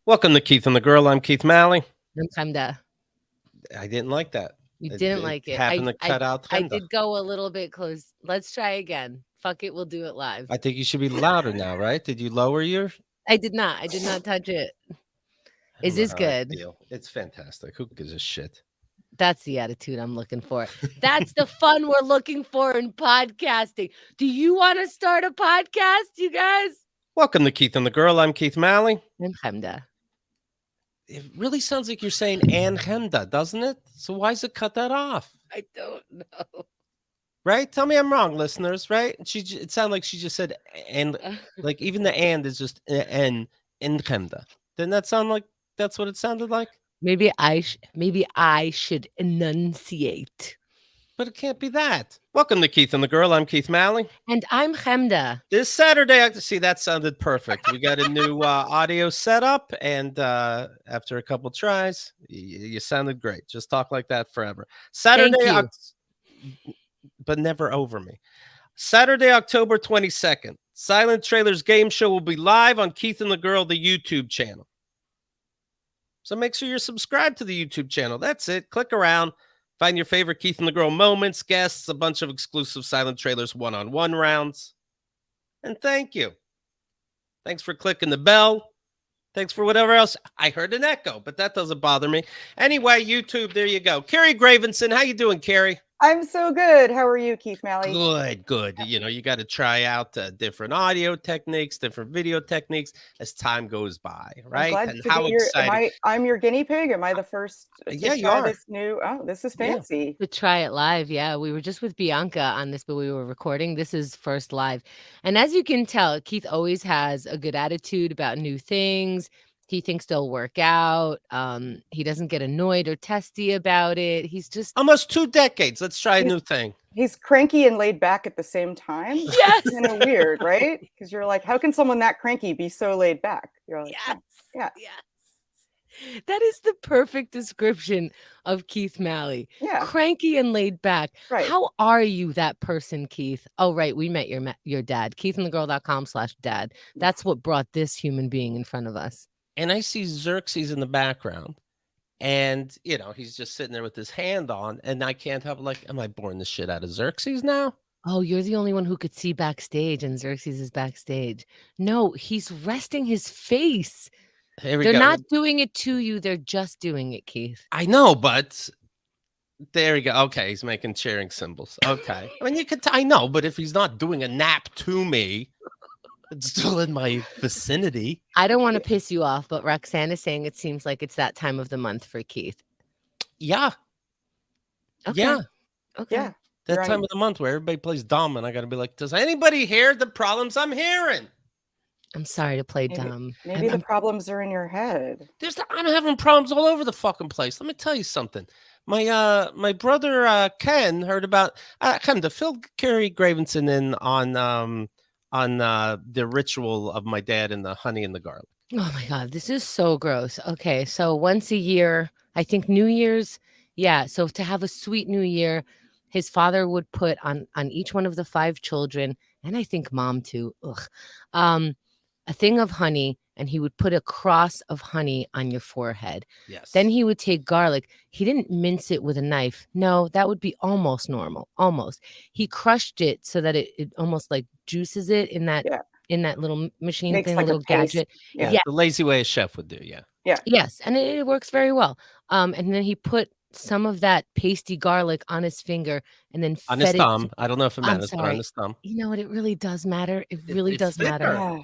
Welcome to Keith and the Girl. I'm Keith Malley. I'm Chemda. I didn't like that. You didn't like it. Happened to cut out I Chemda. did go a little bit close. Let's try again. Fuck it, we'll do it live. I think you should be louder now, right? Did you lower your? I did not touch it. Is this good? It's fantastic. Who gives a shit? That's the attitude I'm looking for. That's the fun we're looking for in podcasting. Do you want to start a podcast, you guys? Welcome to Keith and the Girl. I'm Keith Malley. I'm Chemda. It really sounds like you're saying and Chemda, doesn't it? So why is it cut that off? I don't know. Right? Tell me I'm wrong, listeners. Right? It sounded like she just said and, like even the and is just and Chemda. Didn't that sound like that's what it sounded like? Maybe I should enunciate. But it can't be that. Welcome to Keith and the Girl. I'm Keith Malley. And I'm Chemda. This Saturday, see, that sounded perfect. We got a new audio setup, and after a couple tries, you sounded great. Just talk like that forever. Saturday, but never over me. Saturday, October 22nd, Silent Trailers Game Show will be live on Keith and the Girl, the YouTube channel. So make sure you're subscribed to the YouTube channel. That's it. Click around. Find your favorite Keith and the Girl moments, guests, a bunch of exclusive Silent Trailers one-on-one rounds. And thank you. Thanks for clicking the bell. Thanks for whatever else. I heard an echo, but that doesn't bother me. Anyway, YouTube, there you go. Carrie Gravenson, how you doing, Carrie? I'm so good. How are you, Keith Malley? Good. You know, you got to try out different audio techniques, different video techniques as time goes by, right? And how exciting! I'm your guinea pig. Am I the first? Yeah, you are. This new. Oh, this is fancy. To try it live, yeah. We were just with Bianca on this, but we were recording. This is first live, and as you can tell, Keith always has a good attitude about new things. He thinks they'll work out. He doesn't get annoyed or testy about it. He's just almost 2 decades. Let's try a new thing. He's cranky and laid back at the same time. Yes. It's kind of weird, right? Because you're like, how can someone that cranky be so laid back? You're like, yes. That is the perfect description of Keith Malley. Yeah. Cranky and laid back. Right. How are you, that person, Keith? Oh, right. We met your dad. KeithandtheGirl.com/dad. That's what brought this human being in front of us. And I see Xerxes in the background, and, you know, he's just sitting there with his hand on, and I can't help like, am I boring the shit out of Xerxes now? Oh, you're the only one who could see backstage, and Xerxes is backstage. No, he's resting his face. They're not doing it to you. They're just doing it, Keith. I know, but there we go. Okay, he's making cheering symbols. Okay. I mean, I know, but if he's not doing a nap to me, it's still in my vicinity. I don't want to piss you off, but Roxanne is saying it seems like it's that time of the month for Keith. Yeah. Okay. Yeah. Okay. Yeah. That time of the month where everybody plays dumb, and I got to be like, does anybody hear the problems I'm hearing? I'm sorry to play dumb. Maybe the problems are in your head. I'm having problems all over the fucking place. Let me tell you something. My brother Ken heard about Chemda, fill Carrie Gravenson in on the ritual of my dad and the honey and the garlic. Oh my God, this is so gross. Okay, so once a year, I think New Year's, yeah. So to have a sweet New Year, his father would put on each one of the 5 children, and I think mom too, a thing of honey, and he would put a cross of honey on your forehead. Yes. Then he would take garlic. He didn't mince it with a knife. No, that would be almost normal. Almost. He crushed it so that it almost like juices it in that little machine thing, like a little gadget. Yeah. The lazy way a chef would do. Yeah. Yes, and it works very well. And then he put some of that pasty garlic on his finger and then on his thumb. I don't know if it matters, but on his thumb. You know what? It really does matter. It really does matter. Yeah.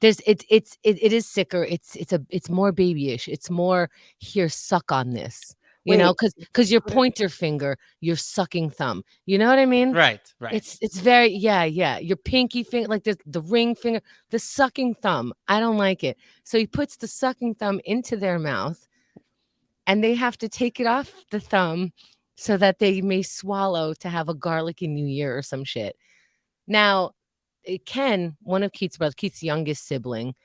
It is sicker. It's more babyish. It's more here, suck on this. You know, because your pointer finger, your sucking thumb. You know what I mean? Right. It's very your pinky finger, like the ring finger, the sucking thumb. I don't like it. So he puts the sucking thumb into their mouth, and they have to take it off the thumb so that they may swallow to have a garlicky New Year or some shit. Now, Ken, one of Keith's brothers, Keith's youngest sibling,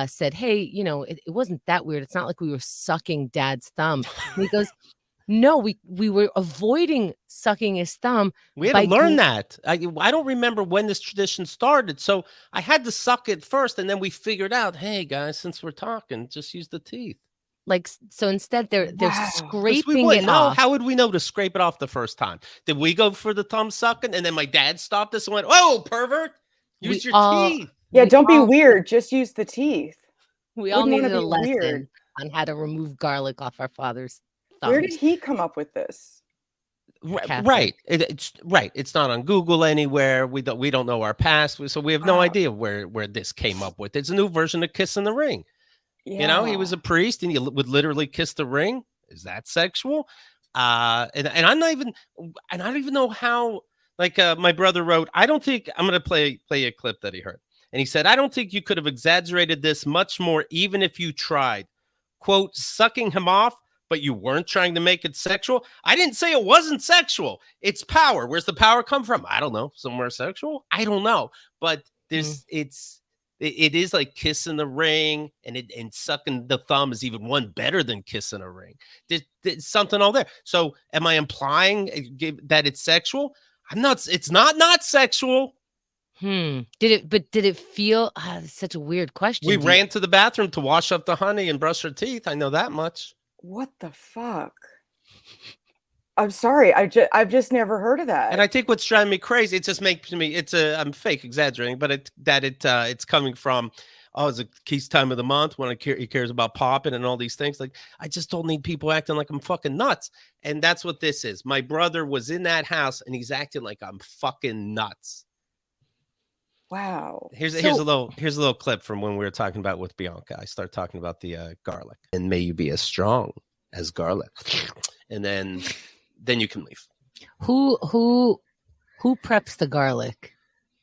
said, hey, you know, it wasn't that weird. It's not like we were sucking dad's thumb. And he goes, No, we were avoiding sucking his thumb. We had to learn that. I don't remember when this tradition started. So I had to suck it first, and then we figured out, hey guys, since we're talking, just use the teeth. Like, so instead they're scraping it off. No, how would we know to scrape it off the first time? Did we go for the thumb sucking, and then my dad stopped us and went, "Oh, pervert, use your teeth." Yeah, don't be weird. Just use the teeth. We all needed a lesson on how to remove garlic off our father's thumbs. Where did he come up with this? Right. It's right. It's not on Google anywhere. We don't know our past, so we have no idea where this came up with. It's a new version of Kiss in the Ring. Yeah. You know, he was a priest, and he would literally kiss the ring. Is that sexual? And I don't even know how. Like my brother wrote, I don't think I'm going to play a clip that he heard, and he said, I don't think you could have exaggerated this much more, even if you tried. Quote, sucking him off, but you weren't trying to make it sexual. I didn't say it wasn't sexual. It's power. Where's the power come from? I don't know. Somewhere sexual? I don't know. But there's it is like kissing the ring, and sucking the thumb is even one better than kissing a ring. There's something all there. So am I implying that it's sexual? I'm not. It's not sexual. Did it feel such a weird question? We ran to the bathroom to wash up the honey and brush her teeth. I know that much. What the fuck? I'm sorry. I've just never heard of that. And I think what's driving me crazy, it just makes me, I'm fake exaggerating, but it's coming from, it's a Keith's time of the month when he cares about popping and all these things. Like, I just don't need people acting like I'm fucking nuts. And that's what this is. My brother was in that house and he's acting like I'm fucking nuts. Wow. Here's a little clip from when we were talking about with Bianca. I start talking about the garlic. And may you be as strong as garlic. And then you can leave. Who preps the garlic?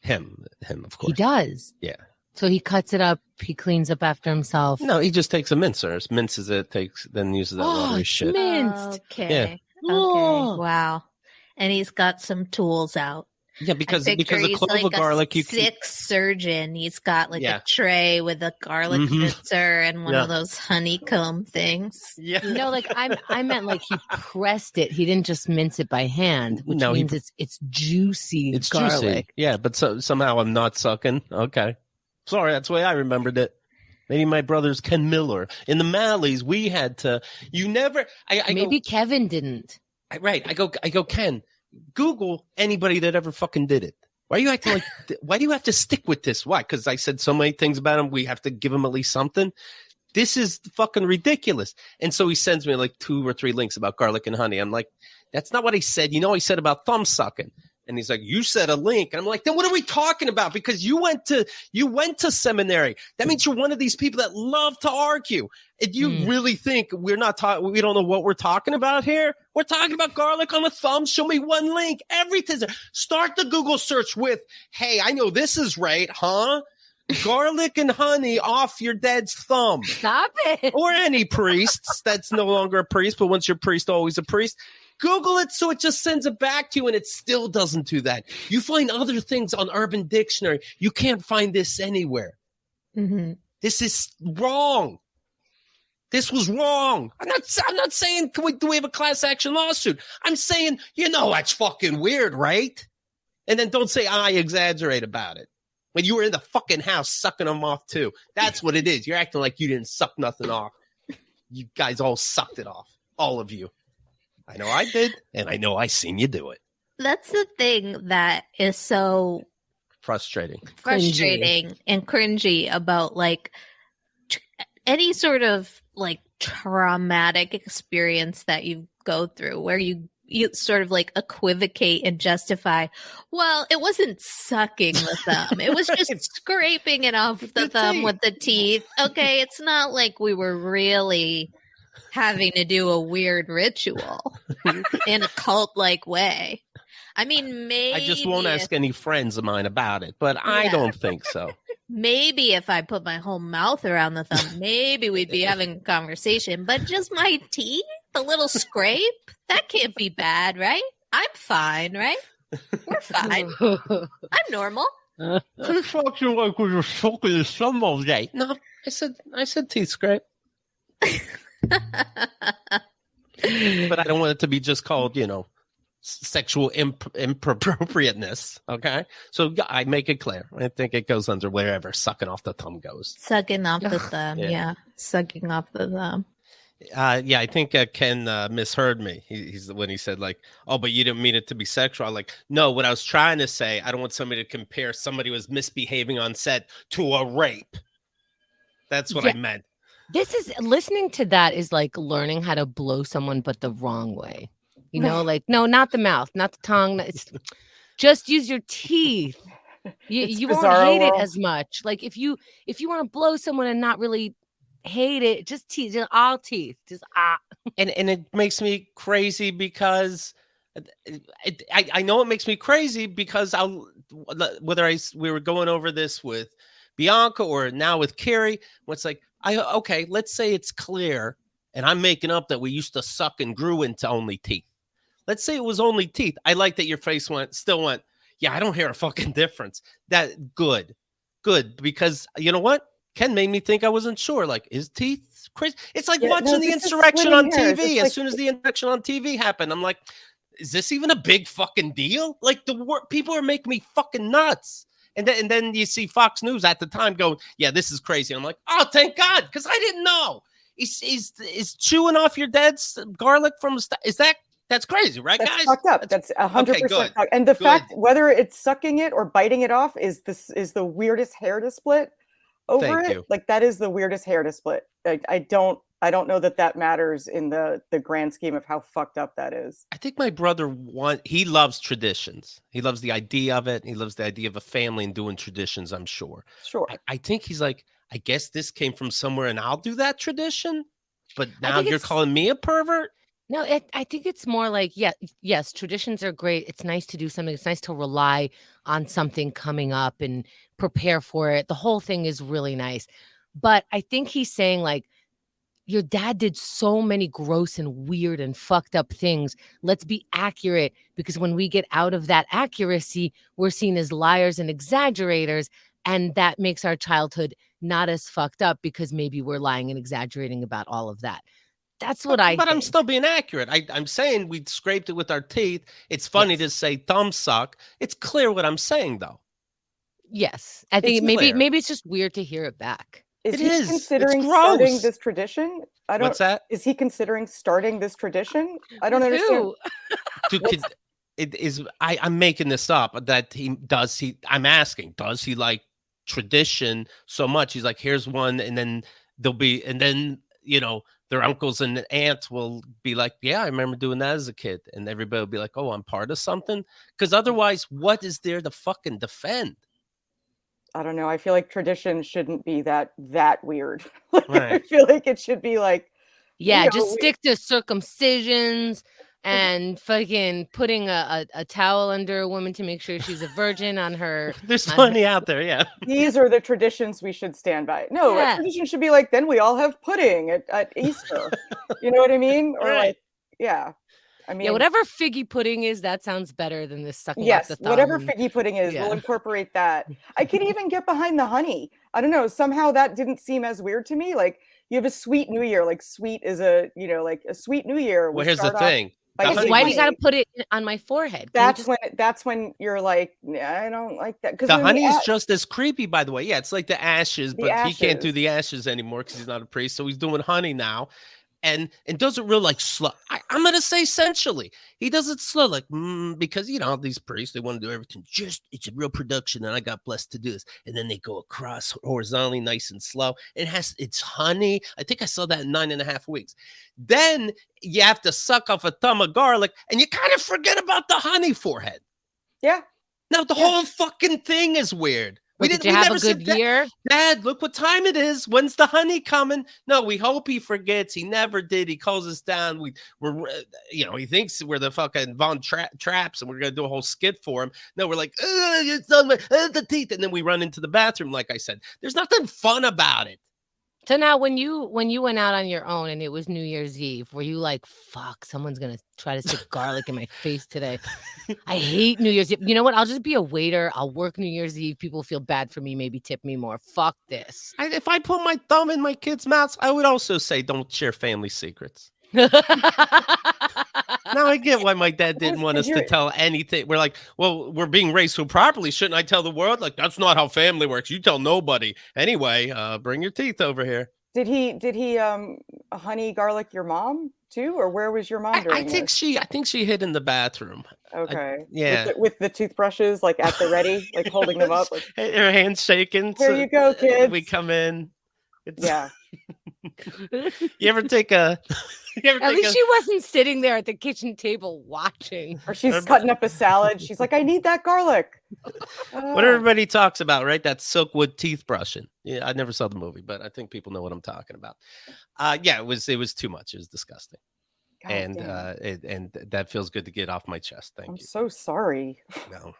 Him, of course. He does. Yeah. So he cuts it up. He cleans up after himself. No, he just takes a mincer, minces it, then uses that watery shit. Minced. Okay. Yeah. Okay. Wow. And he's got some tools out. Yeah, because the clove of garlic, you sick surgeon. He's got a tray with a garlic mincer and one of those honeycomb things. Yeah, no, I meant like he pressed it. He didn't just mince it by hand, which means it's juicy. It's garlic. Juicy. Yeah, but somehow I'm not sucking. Okay, sorry, that's the way I remembered it. Maybe my brother's Ken Miller in the Malleys. We had to. You never. Maybe Kevin didn't. Right. I go. Ken. Google anybody that ever fucking did it. Why are you acting like? Why do you have to stick with this? Why? Because I said so many things about him. We have to give him at least something. This is fucking ridiculous. And so he sends me like 2 or 3 links about garlic and honey. I'm like, that's not what he said. You know, he said about thumb sucking. And he's like, you said a link. And I'm like, then what are we talking about? Because you went to seminary. That means you're one of these people that love to argue. And you really think we don't know what we're talking about here? We're talking about garlic on a thumb. Show me one link. Everything. Start the Google search with, hey, I know this is right, huh? Garlic and honey off your dad's thumb. Stop it. Or any priests. That's no longer a priest, but once you're a priest, always a priest. Google it so it just sends it back to you, and it still doesn't do that. You find other things on Urban Dictionary. You can't find this anywhere. Mm-hmm. This is wrong. This was wrong. I'm not saying do we have a class action lawsuit. I'm saying, that's fucking weird, right? And then don't say I exaggerate about it. When you were in the fucking house sucking them off too. That's what it is. You're acting like you didn't suck nothing off. You guys all sucked it off. All of you. I know I did, and I know I seen you do it. That's the thing that is so frustrating and cringy about any sort of traumatic experience that you go through where you sort of equivocate and justify, well, it wasn't sucking the thumb. It was just scraping it off the thumb with the teeth. Okay, it's not like we were really having to do a weird ritual in a cult-like way. I mean, maybe I just won't ask any friends of mine about it, but I don't think so. Maybe if I put my whole mouth around the thumb, maybe we'd be having a conversation. But just my teeth, a little scrape, that can't be bad, right? I'm fine, right? We're fine. I'm normal. It's fucking like we were sucking his thumb all day. No, I said teeth scrape. but I don't want it to be just called, sexual inappropriateness. Okay, so I make it clear. I think it goes under wherever sucking off the thumb goes. Sucking off the thumb, yeah. Sucking off the thumb. Yeah, I think Ken misheard me. He's when he said like, "Oh, but you didn't mean it to be sexual." I'm like, no, what I was trying to say, I don't want somebody to compare somebody who was misbehaving on set to a rape. That's what I meant. This is listening to that is like learning how to blow someone, but the wrong way. Like, no, not the mouth, not the tongue. It's just use your teeth. You won't hate it as much. Like if you want to blow someone and not really hate it, just teeth, just all teeth, just And it makes me crazy because I know it makes me crazy because we were going over this with Bianca or now with Carrie. What's like, okay, let's say it's clear, and I'm making up that we used to suck and grew into only teeth. Let's say it was only teeth. I like that your face still went, yeah, I don't hear a fucking difference. That good, because you know what? Ken made me think I wasn't sure. Like, is teeth crazy? It's like watching the insurrection on TV. As soon as the insurrection on TV happened, I'm like, is this even a big fucking deal? Like people are making me fucking nuts. And then you see Fox News at the time going, yeah, this is crazy. I'm like, oh, thank God, because I didn't know. Is chewing off your dad's garlic from that's crazy, right, that's guys? Fucked up. That's 100% fucked. And the fact whether it's sucking it or biting it off is the weirdest hair to split over it. Like that is the weirdest hair to split. I don't know that matters in the grand scheme of how fucked up that is. I think my brother he loves traditions. He loves the idea of it. He loves the idea of a family and doing traditions, I'm sure. Sure. I think he's like, I guess this came from somewhere and I'll do that tradition. But now you're calling me a pervert? No, I think it's more like, yes, traditions are great. It's nice to do something. It's nice to rely on something coming up and prepare for it. The whole thing is really nice. But I think he's saying like, your dad did so many gross and weird and fucked up things. Let's be accurate, because when we get out of that accuracy, we're seen as liars and exaggerators. And that makes our childhood not as fucked up because maybe we're lying and exaggerating about all of that. That's what I think. I'm still being accurate. I'm saying we scraped it with our teeth. It's funny to say thumb suck. It's clear what I'm saying, though. Yes. I think maybe it's just weird to hear it back. Is he considering starting this tradition? What's that? Is he considering starting this tradition? I don't understand. Dude, I'm making this up. That I'm asking, does he like tradition so much? He's like, here's one, and then their uncles and aunts will be like, yeah, I remember doing that as a kid. And everybody will be like, oh, I'm part of something. Because otherwise, what is there to fucking defend? I don't know. I feel like tradition shouldn't be that weird. I feel like it should be like, just stick to circumcisions and fucking putting a towel under a woman to make sure she's a virgin on her. There's plenty out there, yeah. These are the traditions we should stand by. No, a tradition should be like, then we all have pudding at Easter. You know what I mean? Or like, I mean, whatever figgy pudding is, that sounds better than this sucking off the thumb. Whatever figgy pudding is, we'll incorporate that. I can even get behind the honey. I don't know. Somehow that didn't seem as weird to me. Like you have a sweet New Year. Like sweet is like a sweet New Year. Well, here's the thing. Why do you got to put it on my forehead? That's when you're like, I don't like that. Because the honey is just as creepy, by the way. Yeah, it's like the ashes, but he can't do the ashes anymore because he's not a priest. So he's doing honey now. And does it real like slow. I'm going to say essentially. He does it slow, like, because, these priests, they want to do everything. It's a real production, and I got blessed to do this. And then they go across horizontally, nice and slow. It's honey. I think I saw that in 9.5 weeks. Then you have to suck off a thumb of garlic, and you kind of forget about the honey forehead. Yeah. Now, the whole fucking thing is weird. Did you have a good year? Dad, look what time it is. When's the honey coming? No, we hope he forgets. He never did. He calls us down. He thinks we're the fucking Von Traps and we're going to do a whole skit for him. No, we're like, it's on the teeth. And then we run into the bathroom, like I said. There's nothing fun about it. So now when you went out on your own and it was New Year's Eve, were you like, fuck, someone's going to try to stick garlic in my face today? I hate New Year's Eve. You know what? I'll just be a waiter. I'll work New Year's Eve. People feel bad for me, maybe tip me more. Fuck this. If I put my thumb in my kids' mouths, I would also say don't share family secrets. Now I get why my dad didn't want us to tell anything. We're like, well, we're being raised so properly. Shouldn't I tell the world? Like, that's not how family works. You tell nobody. Anyway, bring your teeth over here. Did he honey garlic your mom too, or where was your mom during this? I think she hid in the bathroom. Okay. Yeah. With the toothbrushes like at the ready, like holding them up. Like, her hands shaking. Here you go, kids. We come in. Yeah. You ever take a... At least she wasn't sitting there at the kitchen table watching. Or she's cutting up a salad. She's like, I need that garlic. What everybody talks about, right? That Silkwood teeth brushing. Yeah, I never saw the movie, but I think people know what I'm talking about. Yeah, it was too much. It was disgusting. God and that feels good to get off my chest. Thank you. I'm so sorry. No,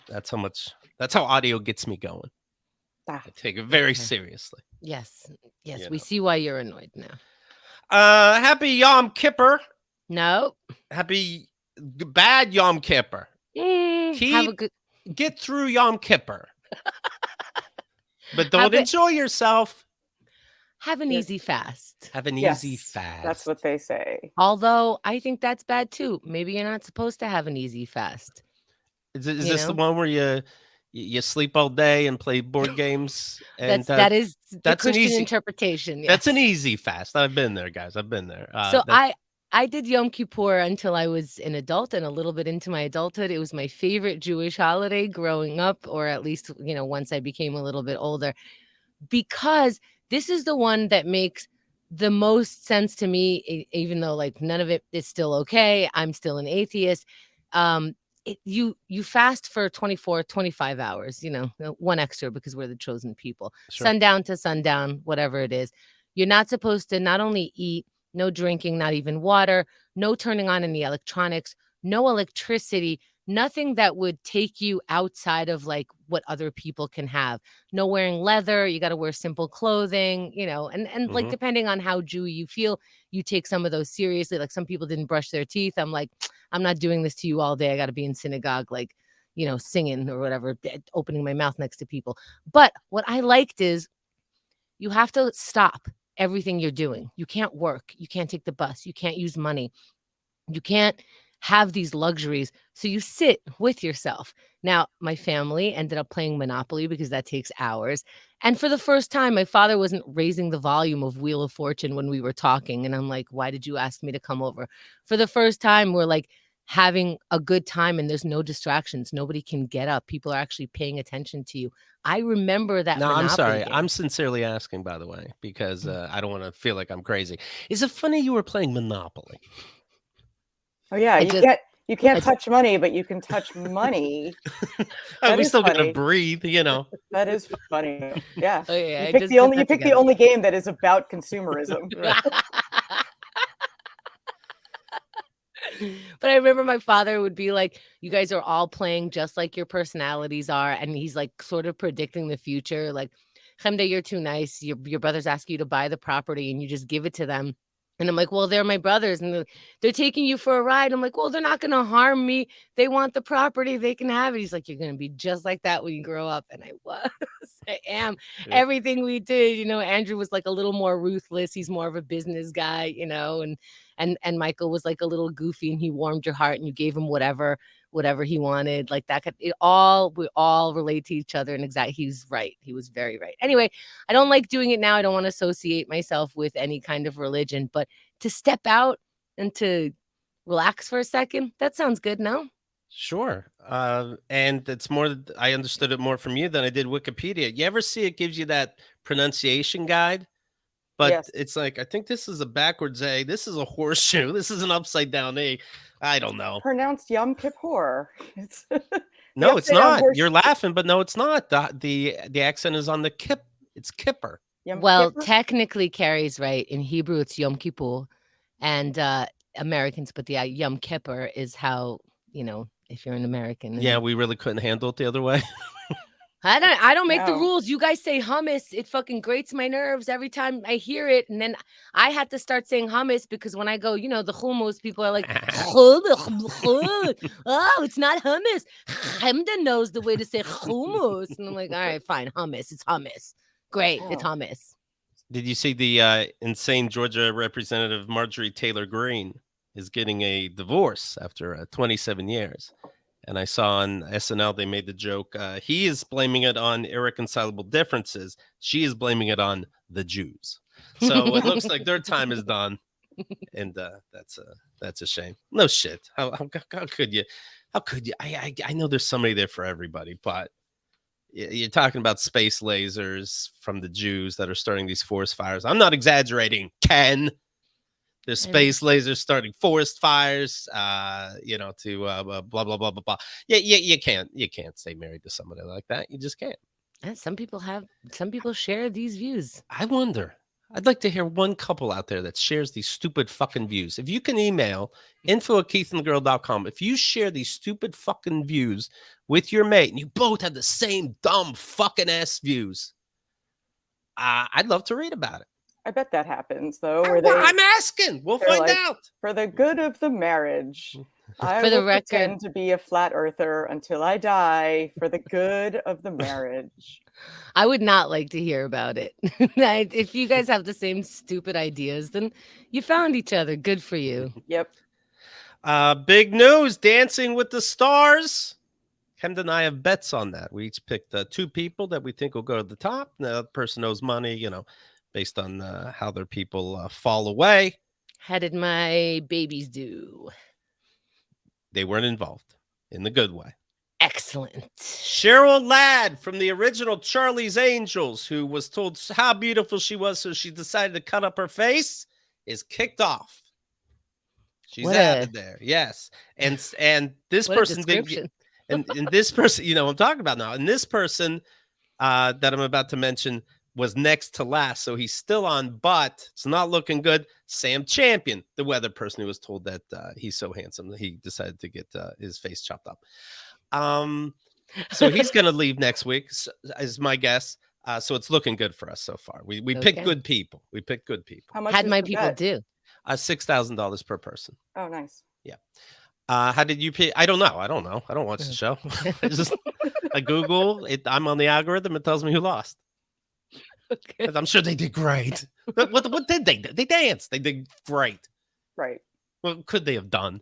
that's how audio gets me going. I take it very seriously. Yes. We see why you're annoyed now. Happy Yom Kippur. No. Happy bad Yom Kippur. Get through Yom Kippur. But don't enjoy yourself. Have an easy fast. Have an easy fast. That's what they say. Although I think that's bad too. Maybe you're not supposed to have an easy fast. Is this the one where you sleep all day and play board games? And that is the Christian interpretation. Yes. That's an easy fast. I've been there, guys. I've been there. So I did Yom Kippur until I was an adult and a little bit into my adulthood. It was my favorite Jewish holiday growing up, or at least, once I became a little bit older, because this is the one that makes the most sense to me, even though like none of it is still okay. I'm still an atheist. You fast for 24, 25 hours, one extra because we're the chosen people. Sure. Sundown to sundown, whatever it is. You're not supposed to not only eat, no drinking, not even water, no turning on any electronics, no electricity, nothing that would take you outside of like what other people can have. No wearing leather. You got to wear simple clothing, and like, depending on how Jewy you feel, you take some of those seriously. Like some people didn't brush their teeth. I'm like, I'm not doing this to you all day. I got to be in synagogue, like, singing or whatever, opening my mouth next to people. But what I liked is you have to stop everything you're doing. You can't work. You can't take the bus. You can't use money. You can't have these luxuries. So you sit with yourself. Now, my family ended up playing Monopoly because that takes hours. And for the first time, my father wasn't raising the volume of Wheel of Fortune when we were talking. And I'm like, why did you ask me to come over? For the first time, we're like having a good time and there's no distractions. Nobody can get up. People are actually paying attention to you. I remember that. No, Monopoly I'm sorry. game. I'm sincerely asking, by the way, because I don't want to feel like I'm crazy. Is it funny you were playing Monopoly? Oh yeah, you can't touch money, but you can touch money. We still got to breathe, That is funny. Yeah. Oh, yeah. You pick the only game that is about consumerism. But I remember my father would be like, you guys are all playing just like your personalities are. And he's like sort of predicting the future. Like, Chemda, you're too nice. Your brothers ask you to buy the property and you just give it to them. And I'm like, well, they're my brothers and they're taking you for a ride. I'm like, well, they're not going to harm me. They want the property. They can have it. He's like, you're going to be just like that when you grow up. And I was. I am. Yeah. Everything we did, Andrew was like a little more ruthless. He's more of a business guy, and Michael was like a little goofy and he warmed your heart and you gave him whatever he wanted. Like that we all relate to each other. And he's right. He was very right. Anyway, I don't like doing it now. I don't want to associate myself with any kind of religion, but to step out and to relax for a second, that sounds good, no? Sure. And it's more, I understood it more from you than I did Wikipedia. You ever see it gives you that pronunciation guide? But yes. It's like, I think this is a backwards A. This is a horseshoe. This is an upside down A. I don't know. Pronounced Yom Kippur. No, it's not. You're laughing, but no, it's not. The accent is on the kip. It's Kippur. Well, technically, Carrie's right. In Hebrew, it's Yom Kippur. And Americans put the Yom Kippur is how, if you're an American. Yeah, we really couldn't handle it the other way. I don't make the rules. You guys say hummus. It fucking grates my nerves every time I hear it. And then I had to start saying hummus because when I go, the hummus, people are like, oh, it's not hummus. Chemda knows the way to say hummus. And I'm like, all right, fine, hummus. It's hummus. Great, it's hummus. Did you see the insane Georgia Representative Marjorie Taylor Greene is getting a divorce after 27 years? And I saw on SNL, they made the joke. He is blaming it on irreconcilable differences. She is blaming it on the Jews. So it looks like their time is done. And that's a shame. No shit. How could you? How could you? I know there's somebody there for everybody, but you're talking about space lasers from the Jews that are starting these forest fires. I'm not exaggerating, Ken. There's space lasers starting forest fires, to blah, blah, blah, blah, blah. Yeah, you can't stay married to somebody like that. You just can't. And some people share these views. I wonder. I'd like to hear one couple out there that shares these stupid fucking views. If you can email info@keithandthegirl.com, if you share these stupid fucking views with your mate and you both have the same dumb fucking ass views, I'd love to read about it. I bet that happens, though. I'm asking. We'll find out. For the good of the marriage, I will pretend to be a flat earther until I die for the good of the marriage. I would not like to hear about it. If you guys have the same stupid ideas, then you found each other. Good for you. Yep. Big news, Dancing with the Stars. Chemda and I have bets on that. We each picked 2 people that we think will go to the top. The other person owes money, based on how their people fall away. How did my babies do? They weren't involved in the good way. Excellent. Cheryl Ladd from the original Charlie's Angels, who was told how beautiful she was, so she decided to cut up her face, is kicked off. She's out of there. Yes. And this person didn't. And this person, I'm talking about now. And this person that I'm about to mention was next to last, so he's still on, but it's not looking good. Sam Champion, the weather person who was told that he's so handsome that he decided to get his face chopped up. So he's going to leave next week, is my guess. So it's looking good for us so far. We picked good people. We picked good people. How much had my people do? $6,000 per person. Oh, nice. Yeah. How did you pay? I don't know. I don't watch the show. I Google it. I'm on the algorithm. It tells me who lost. Okay. I'm sure they did great. What did they do? They danced. They did great. Right. What could they have done?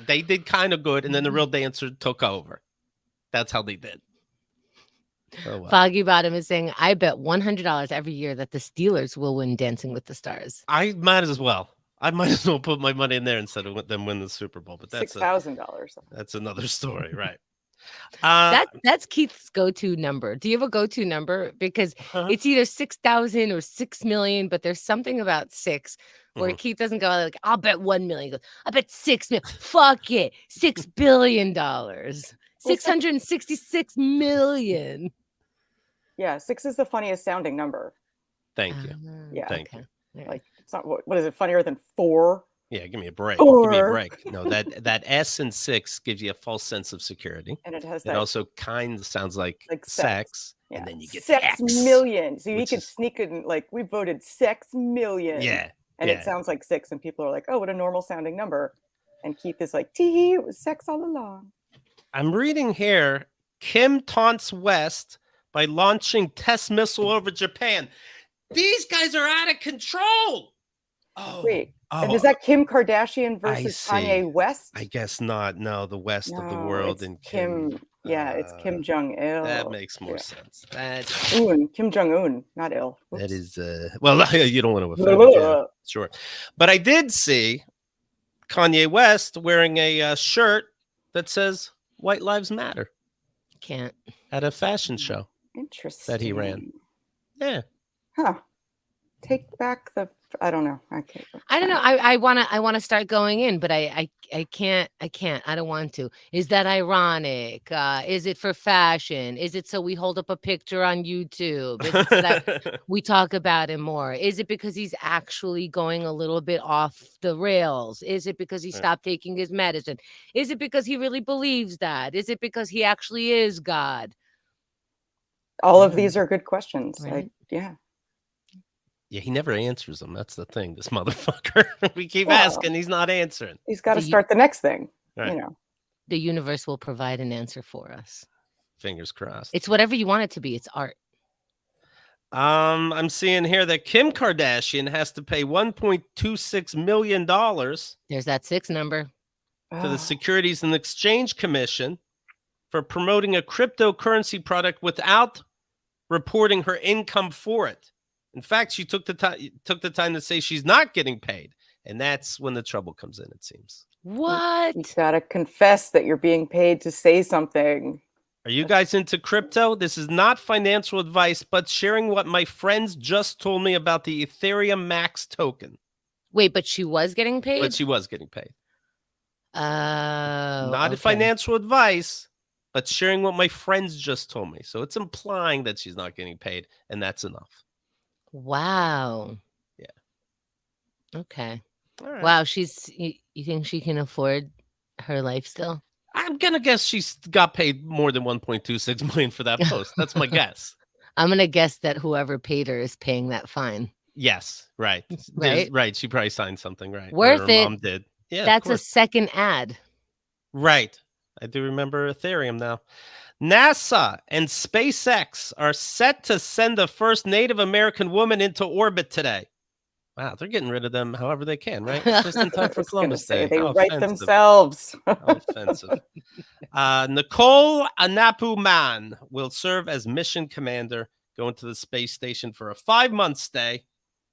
They did kind of good, and then the real dancer took over. That's how they did. Oh, well. Foggy Bottom is saying, I bet $100 every year that the Steelers will win Dancing with the Stars. I might as well. Put my money in there instead of them win the Super Bowl. But that's $6,000. That's another story, right? That's Keith's go-to number. Do you have a go-to number? Because it's either 6,000 or 6 million, but there's something about 6 where Keith doesn't go like, I'll bet 1 million. He goes, I bet 6 million. Fuck it, $6 billion, 666 million. Yeah, 6 is the funniest sounding number. Thank you. Yeah, thank you. Like it's not what is it funnier than 4? Yeah, give me a break. Give me a break. No, that S in 6 gives you a false sense of security. And it also kind of sounds like sex. Yeah. And then you get 6 million. So you could sneak in, like, we voted 6 million. Yeah. And it sounds like 6, and people are like, oh, what a normal sounding number. And Keith is like, tee, it was sex all along. I'm reading here, Kim taunts West by launching test missile over Japan. These guys are out of control. Oh, wait. And is that Kim Kardashian versus Kanye West? I guess not. No, the West of the world. And Kim. Yeah, it's Kim Jong-il. That makes more sense. Kim Jong-un, not ill. Oops. That is, well, you don't want to offend. Yeah, sure. But I did see Kanye West wearing a shirt that says White Lives Matter. Can't. At a fashion show. Interesting. That he ran. Yeah. Huh. Take back the, I don't know. I don't know. I want to start going in, but I can't. I don't want to. Is that ironic? Is it for fashion? Is it so we hold up a picture on YouTube? Is it so that we talk about him more? Is it because he's actually going a little bit off the rails? Is it because he stopped taking his medicine? Is it because he really believes that? Is it because he actually is God? All of these are good questions. Right? Yeah, he never answers them. That's the thing. This motherfucker. We keep asking. He's not answering. He's got to start the next thing. Right. The universe will provide an answer for us. Fingers crossed. It's whatever you want it to be. It's art. I'm seeing here that Kim Kardashian has to pay $1.26 million. There's that 6 number. To the Securities and Exchange Commission for promoting a cryptocurrency product without reporting her income for it. In fact, she took the time to say she's not getting paid, and that's when the trouble comes in, it seems. What? You gotta confess that you're being paid to say something. Are you guys into crypto? This is not financial advice, but sharing what my friends just told me about the Ethereum Max token. Wait, but she was getting paid? But she was getting paid. Not Okay. financial advice, but sharing what my friends just told me. So it's implying that she's not getting paid, and that's enough. Wow. Yeah. Okay. All right. Wow, you think she can afford her life still? I'm gonna guess she's got paid more than 1.26 million for that post. That's my guess. I'm gonna guess that whoever paid her is paying that fine. Yes, right. Right? Right. She probably signed something, right? Worth her it. Mom did. Yeah. That's a second ad. Right. I do remember Ethereum now. NASA and SpaceX are set to send the first Native American woman into orbit today. Wow, they're getting rid of them however they can, right? Just in time for Columbus Day. They write themselves. How offensive. Nicole Anapu-Man will serve as mission commander, going to the space station for a 5-month stay.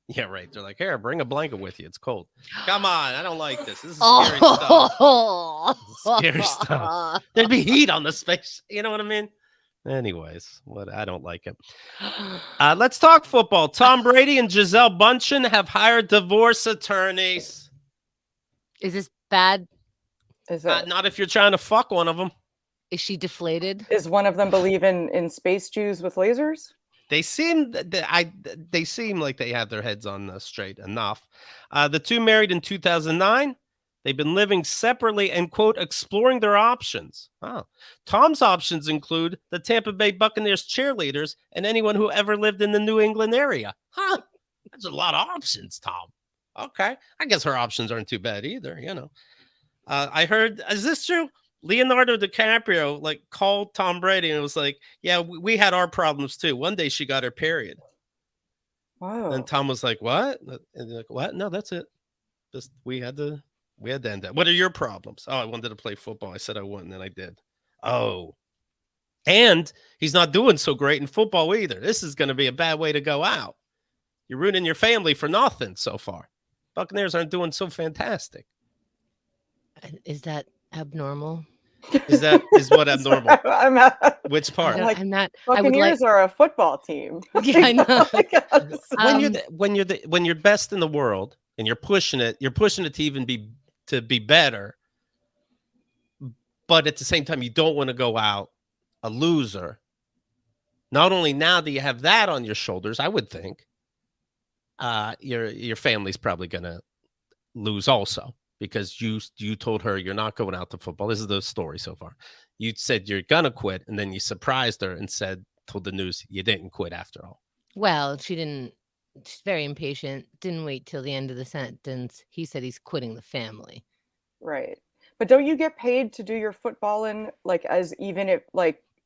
Yeah, right. They're like, here, bring a blanket with you. It's cold. Come on. I don't like this. This is scary stuff. Scary stuff. There'd be heat on the space. You know what I mean? Anyways, I don't like it. Let's talk football. Tom Brady and Gisele Bündchen have hired divorce attorneys. Is this bad? Is it? Not if you're trying to fuck one of them. Is she deflated? Is one of them believe in space Jews with lasers? They seem like they have their heads on straight enough. The two married in 2009. They've been living separately and, quote, exploring their options. Oh. Tom's options include the Tampa Bay Buccaneers cheerleaders and anyone who ever lived in the New England area. Huh. That's a lot of options, Tom. Okay. I guess her options aren't too bad either, you know. I heard, is this true? Leonardo DiCaprio, called Tom Brady and was like, yeah, we had our problems too. One day she got her period. Wow. And Tom was like, what? And they're like, what? No, that's it. Just, we had to end that. What are your problems? Oh, I wanted to play football. I said I wouldn't, and I did. Oh. And he's not doing so great in football either. This is going to be a bad way to go out. You're ruining your family for nothing so far. Buccaneers aren't doing so fantastic. Is that abnormal? Is what abnormal? Which part? I'm not. Buccaneers are a football team. Yeah, I know. When you're best in the world and you're pushing it to even be better. But at the same time, you don't want to go out a loser. Not only now do you have that on your shoulders, I would think your family's probably gonna lose also. Because you told her you're not going out to football. This is the story so far. You said you're going to quit, and then you surprised her and told the news you didn't quit after all. Well, she didn't. She's very impatient. Didn't wait till the end of the sentence. He said he's quitting the family. Right. But don't you get paid to do your footballing?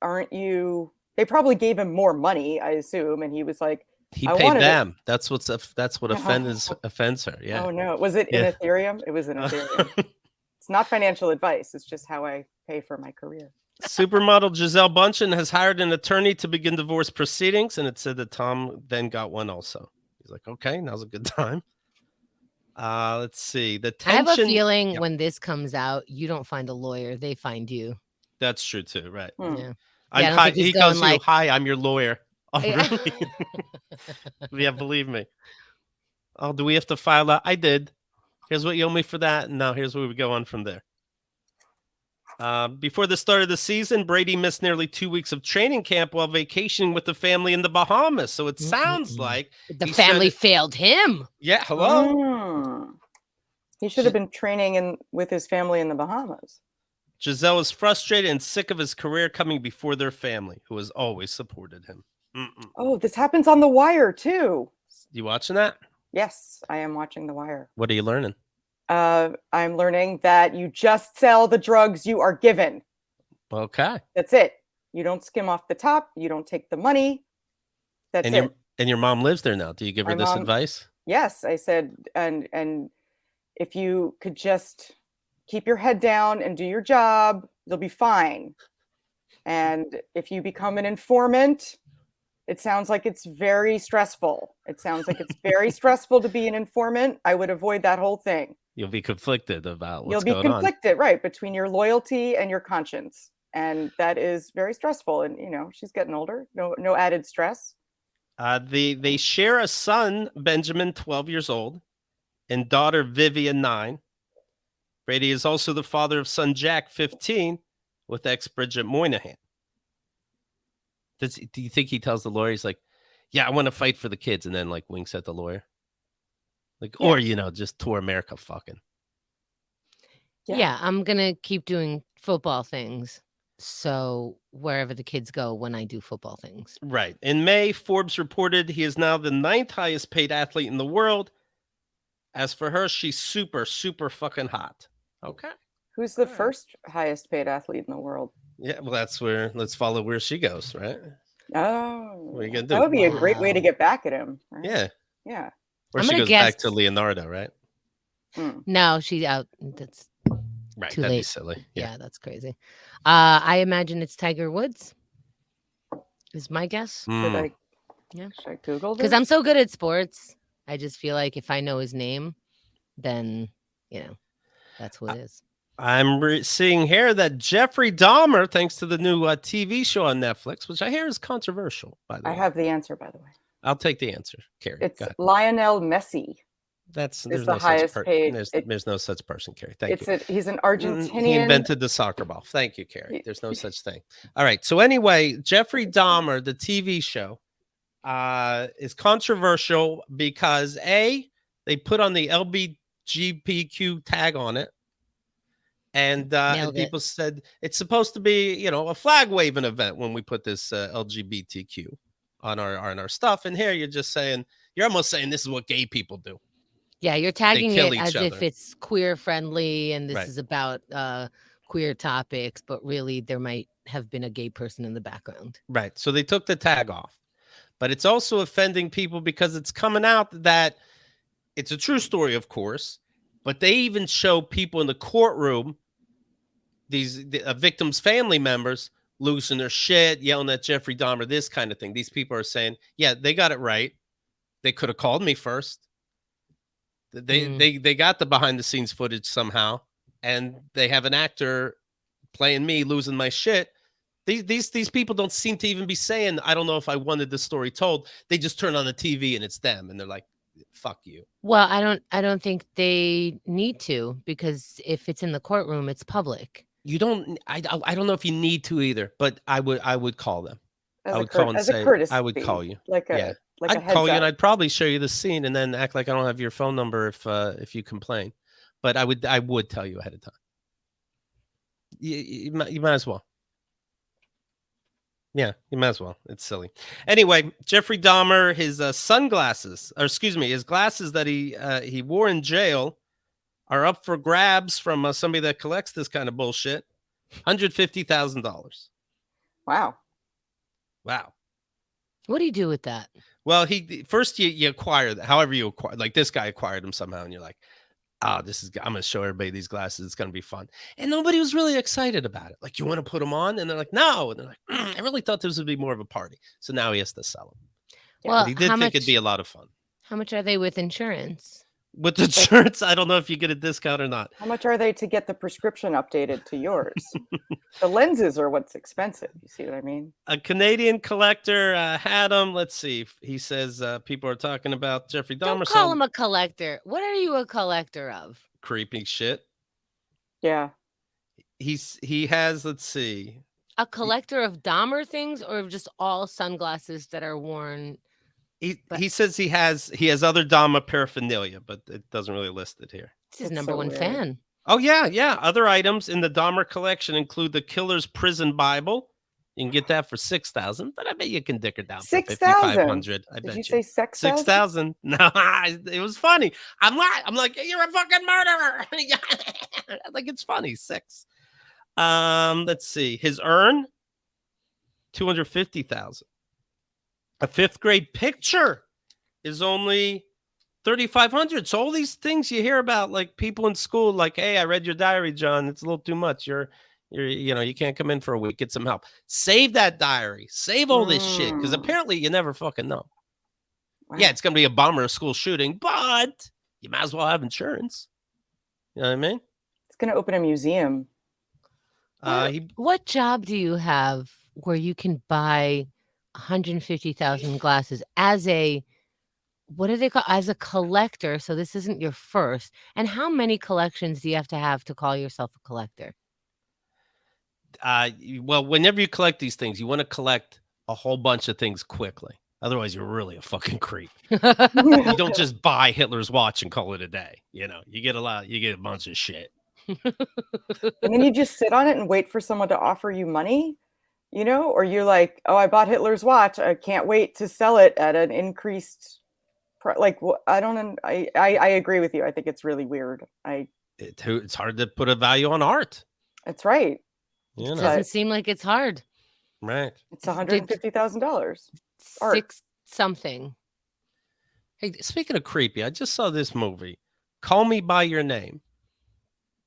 Aren't you? They probably gave him more money, I assume. And he was like, he paid them. That's what offends her. Yeah. Oh no. Was it in Ethereum? It was in Ethereum. It's not financial advice. It's just how I pay for my career. Supermodel Gisele Bündchen has hired an attorney to begin divorce proceedings, and it said that Tom then got one also. He's like, okay, now's a good time. Let's see. The tension. I have a feeling when this comes out, you don't find a lawyer; they find you. That's true too, right? Yeah. He goes to you, hi, I'm your lawyer. Oh, really? Yeah, believe me. Oh, do we have to file that? I did. Here's what you owe me for that. And now here's where we go on from there. Before the start of the season, Brady missed nearly 2 weeks of training camp while vacationing with the family in the Bahamas. So it sounds like the family failed him. Yeah, hello. He should have been training with his family in the Bahamas. Gisele is frustrated and sick of his career coming before their family, who has always supported him. Oh, this happens on The Wire too. You watching that? Yes, I am watching The Wire. What are you learning? I'm learning that you just sell the drugs you are given. Okay. That's it. You don't skim off the top. You don't take the money. That's it. And your mom lives there now. Do you give her this advice? Yes, I said, and if you could just keep your head down and do your job, you'll be fine. And if you become an informant, it sounds like it's very stressful. It sounds like it's very stressful to be an informant. I would avoid that whole thing. You'll be conflicted about what's going on. You'll be conflicted, right, between your loyalty and your conscience. And that is very stressful. And, she's getting older. No added stress. They share a son, Benjamin, 12 years old, and daughter, Vivian, 9. Brady is also the father of son Jack, 15, with ex-Bridget Moynihan. Do you think he tells the lawyer, he's like, yeah, I want to fight for the kids, and then, like, winks at the lawyer? Like, yeah. Or, just tour America fucking. Yeah, I'm going to keep doing football things. So wherever the kids go when I do football things. Right. In May, Forbes reported he is now the 9th highest paid athlete in the world. As for her, she's super, super fucking hot. Okay. Who's the first highest paid athlete in the world? Yeah, well, let's follow where she goes, right? Oh. What are you going to do? That would be a great way to get back at him. Right? Yeah. Yeah. Or she goes back to Leonardo, right? No, she's out. That's right. Too That'd late. Be silly. Yeah, that's crazy. I imagine it's Tiger Woods. Is my guess. Should I Google this? Because I'm so good at sports. I just feel like if I know his name, then that's who it is. I'm seeing here that Jeffrey Dahmer, thanks to the new TV show on Netflix, which I hear is controversial, by the way. I have the answer, by the way. I'll take the answer, Carrie. It's Lionel Messi. There's the highest paid. There's no such person, Carrie. Thank you. He's an Argentinian. He invented the soccer ball. Thank you, Carrie. There's no such thing. All right. So anyway, Jeffrey Dahmer, the TV show, is controversial because they put on the LGBTQ tag on it. And people said it's supposed to be, a flag waving event when we put this LGBTQ on our stuff. And here you're almost saying this is what gay people do. Yeah, you're tagging it as if it's queer friendly and this is about queer topics, but really there might have been a gay person in the background. Right. So they took the tag off. But it's also offending people because it's coming out that it's a true story, of course, but they even show people in the courtroom, these victims' family members, losing their shit, yelling at Jeffrey Dahmer, this kind of thing. These people are saying, yeah, they got it right. They could have called me first. They got the behind the scenes footage somehow, and they have an actor playing me losing my shit. These people don't seem to even be saying, I don't know if I wanted the story told. They just turn on the TV and it's them, and they're like, fuck you. Well, I don't think they need to, because if it's in the courtroom, it's public. You don't. I don't know if you need to either, but I would call them. I would call and say, I would call you. I'd call you and I'd probably show you the scene and then act like I don't have your phone number if you complain. But I would tell you ahead of time. You might as well. Yeah, you might as well. It's silly. Anyway, Jeffrey Dahmer, his his glasses that he wore in jail are up for grabs from somebody that collects this kind of bullshit. $150,000. Wow. What do you do with that? Well, first you acquire that. However you acquire, like this guy acquired them somehow, and you're like, I'm going to show everybody these glasses. It's going to be fun. And nobody was really excited about it. Like, you want to put them on? And they're like, no. And they're like, I really thought this would be more of a party. So now he has to sell them. Well, but he did think it'd be a lot of fun. How much are they with insurance? With insurance, I don't know if you get a discount or not. How much are they to get the prescription updated to yours? The lenses are what's expensive. You see what I mean? A Canadian collector had them. Let's see. He says people are talking about Jeffrey Dahmer. Don't call him a collector. What are you a collector of? Creepy shit. Yeah. He has, let's see. A collector of Dahmer things, or just all sunglasses that are worn? He says he has other Dahmer paraphernalia, but it doesn't really list it here. It's his number one fan. Oh yeah. Other items in the Dahmer collection include the Killer's Prison Bible. You can get that for $6,000, but I bet you can dick her down for $5,500. I bet you. Did you say $6,000? $6,000. No, it was funny. I'm like, you're a fucking murderer. Like, it's funny. $6. Let's see. His urn, $250,000. A 5th grade picture is only $3,500. So all these things you hear about, like people in school, like, hey, I read your diary, John. It's a little too much. You can't come in for a week. Get some help. Save that diary. Save all this shit. Because apparently you never fucking know. Wow. Yeah, it's going to be a bummer, a school shooting, but you might as well have insurance. You know what I mean? It's going to open a museum. What job do you have where you can buy 150,000 glasses as a, what do they call, as a collector? So this isn't your first. And how many collections do you have to call yourself a collector? Well, whenever you collect these things, you want to collect a whole bunch of things quickly. Otherwise, you're really a fucking creep. You don't just buy Hitler's watch and call it a day. You get a bunch of shit. And then you just sit on it and wait for someone to offer you money, or you're like, oh, I bought Hitler's watch. I can't wait to sell it at an increased price. I don't, I agree with you. I think it's really weird. It's hard to put a value on art. That's right. It doesn't seem like it's hard. Right. It's $150,000. Six something. Hey, speaking of creepy, I just saw this movie, Call Me by Your Name.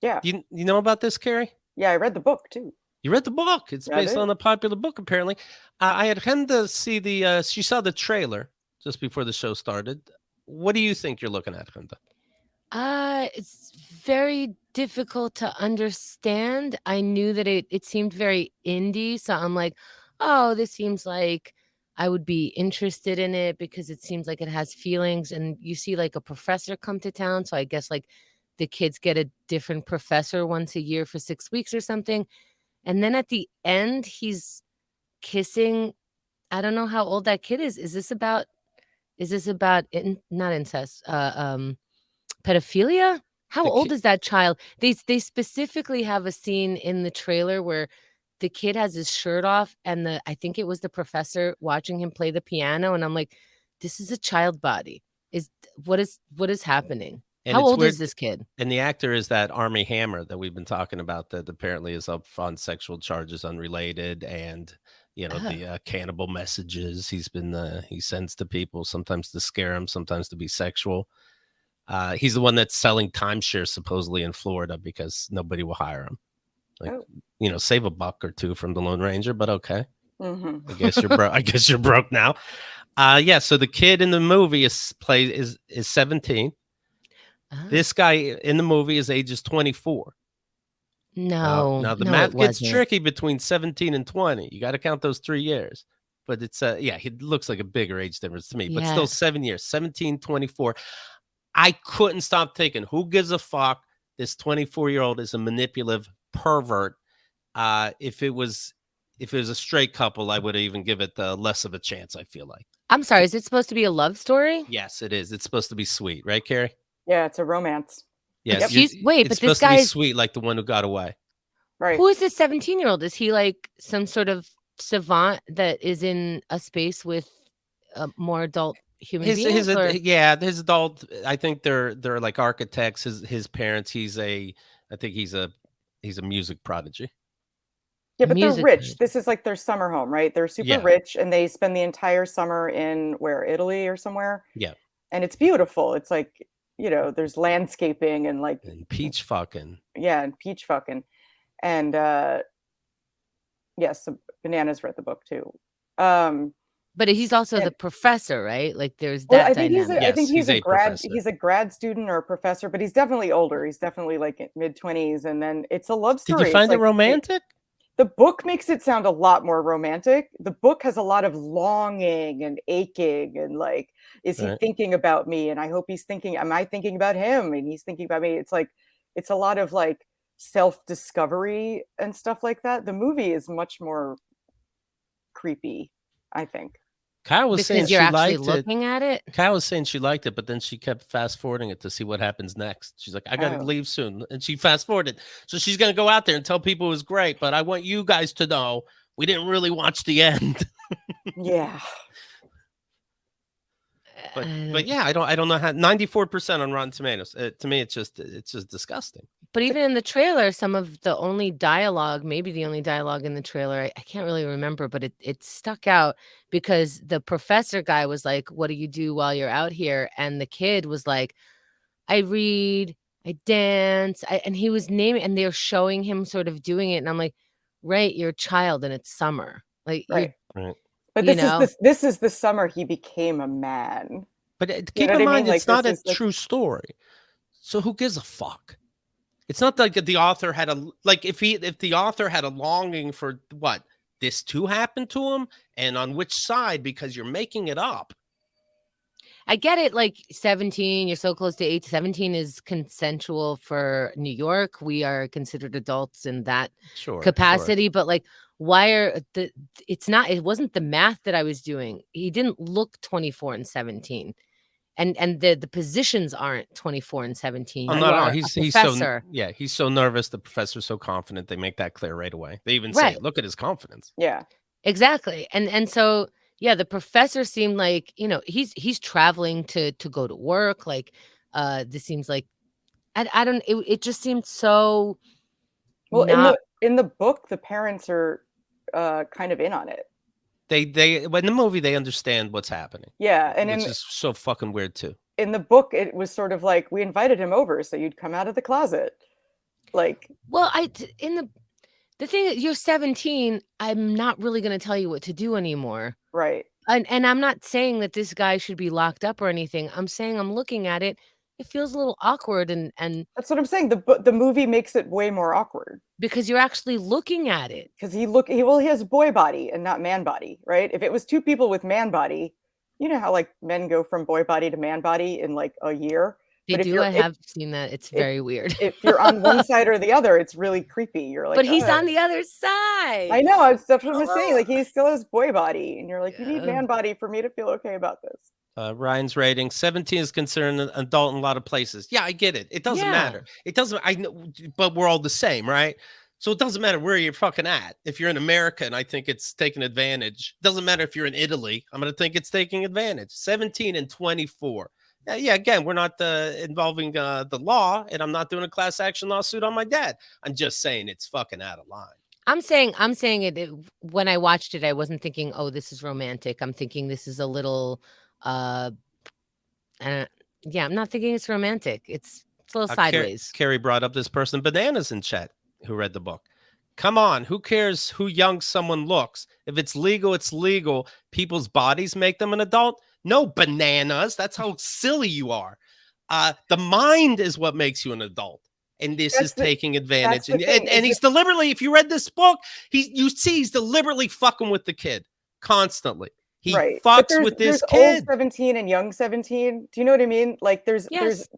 Yeah. You know about this, Carrie? Yeah, I read the book too. You read the book? It's based on a popular book, apparently. I had Chemda see she saw the trailer just before the show started. What do you think you're looking at, Chemda? It's very difficult to understand. I knew that it seemed very indie, so I'm like, oh, this seems like I would be interested in it because it seems like it has feelings. And you see like a professor come to town, so I guess like the kids get a different professor once a year for 6 weeks or something. And then at the end, he's kissing. I don't know how old that kid is. Is this about not incest? Pedophilia? How old is that child? They specifically have a scene in the trailer where the kid has his shirt off and I think it was the professor watching him play the piano. And I'm like, this is a child body. What is happening? And how old is this kid? And the actor is that Army Hammer that we've been talking about that apparently is up on sexual charges unrelated. And, the cannibal messages he sends to people, sometimes to scare them, sometimes to be sexual. He's the one that's selling timeshare supposedly in Florida because nobody will hire him. Save a buck or two from the Lone Ranger, but okay. Mm-hmm. I guess you're broke. I guess you're broke now. So the kid in the movie is 17. This guy in the movie is ages 24. No. Now the math gets tricky between 17 and 20. You got to count those 3 years. But it's he looks like a bigger age difference to me, but still 7 years, 17, 24. I couldn't stop thinking, who gives a fuck? This 24-year-old is a manipulative pervert. If it was a straight couple, I would even give it less of a chance, I feel like. I'm sorry, is it supposed to be a love story? Yes, it is. It's supposed to be sweet, right, Carrie? Yeah, it's a romance. Yes. It's supposed to be sweet, like the one who got away. Right. Who is this 17-year-old? Is he like some sort of savant that is in a space with more adult human beings? His adult. I think they're like architects. His parents. I think he's a music prodigy. Yeah, but they're rich. This is like their summer home, right? They're super rich, and they spend the entire summer in Italy or somewhere. Yeah, and it's beautiful. It's like there's landscaping and like peach fucking. Yeah, and peach fucking, and yes, Bananas read the book too. But he's also the professor, right? Like there's that dynamic. I think he's a grad student or a professor, but he's definitely older. He's definitely like mid-20s, and then it's a love story. Did you find it romantic? The book makes it sound a lot more romantic. The book has a lot of longing and aching and like, is he thinking about me? And I hope he's thinking, am I thinking about him? And he's thinking about me. It's like, it's a lot of like self-discovery and stuff like that. The movie is much more creepy, I think. Kyle was saying she liked it. Looking at it. Kyle was saying she liked it, but then she kept fast forwarding it to see what happens next. She's like, I gotta leave soon, and she fast forwarded. So she's gonna go out there and tell people it was great, but I want you guys to know we didn't really watch the end. Yeah. But yeah, I don't know how. 94% on Rotten Tomatoes. To me, it's just disgusting. But even in the trailer, some of the only dialogue, maybe the only dialogue in the trailer, I can't really remember, but it stuck out because the professor guy was like, what do you do while you're out here? And the kid was like, I read, I dance, and he was naming, and they're showing him sort of doing it. And I'm like, right, you're a child and it's summer. Like, right. But this is the summer he became a man. But keep in mind, it's not a true story. So who gives a fuck? It's not like the author had if the author had a longing for what this to happen to him and on which side, because you're making it up. I get it. Like 17, you're so close to 8. 17 is consensual for New York. We are considered adults in that capacity. Sure. But like, why are it wasn't the math that I was doing. He didn't look 24 and 17. And the positions aren't 24 and 17. Oh, no. He's so nervous. The professor's so confident. They make that clear right away. They even say, look at his confidence. Yeah, exactly. And so, yeah, the professor seemed like, he's traveling to go to work. Like, this seems like, I don't, it just seemed so. Well, in the book, the parents are kind of in on it. They in the movie they understand what's happening. Yeah, and it's just so fucking weird too. In the book, it was sort of like we invited him over so you'd come out of the closet. Like, well, the thing is, you're 17. I'm not really going to tell you what to do anymore. Right. And I'm not saying that this guy should be locked up or anything. I'm saying I'm looking at it. It feels a little awkward, and that's what I'm saying. The movie makes it way more awkward because you're actually looking at it. Because he has boy body and not man body, right? If it was two people with man body, you know how like men go from boy body to man body in like a year. They do. I have seen that. It's very weird. If you're on one side or the other, it's really creepy. You're like, but he's on the other side. I know. That's what I'm saying. Like he still has boy body, and you're like, you need man body for me to feel okay about this. Ryan's rating 17 is considered an adult in a lot of places. Yeah, I get it. It doesn't matter. It doesn't. I know, but we're all the same, right? So it doesn't matter where you're fucking at. If you're in America and I think it's taking advantage, it doesn't matter if you're in Italy. I'm going to think it's taking advantage. 17 and 24. Yeah. Again, we're not involving the law, and I'm not doing a class action lawsuit on my dad. I'm just saying it's fucking out of line. I'm saying it when I watched it, I wasn't thinking, oh, this is romantic. I'm thinking this is a little. I'm not thinking it's romantic. It's a little sideways. Carrie brought up this person Bananas in chat who read the book. Come on, who cares who young someone looks? If it's legal, it's legal. People's bodies make them an adult. No, Bananas. That's how silly you are. The mind is what makes you an adult. And this is taking advantage. And he's deliberately, if you read this book, he's deliberately fucking with the kid constantly. He fucks with this kid. Old 17 and young 17. Do you know what I mean? Like there's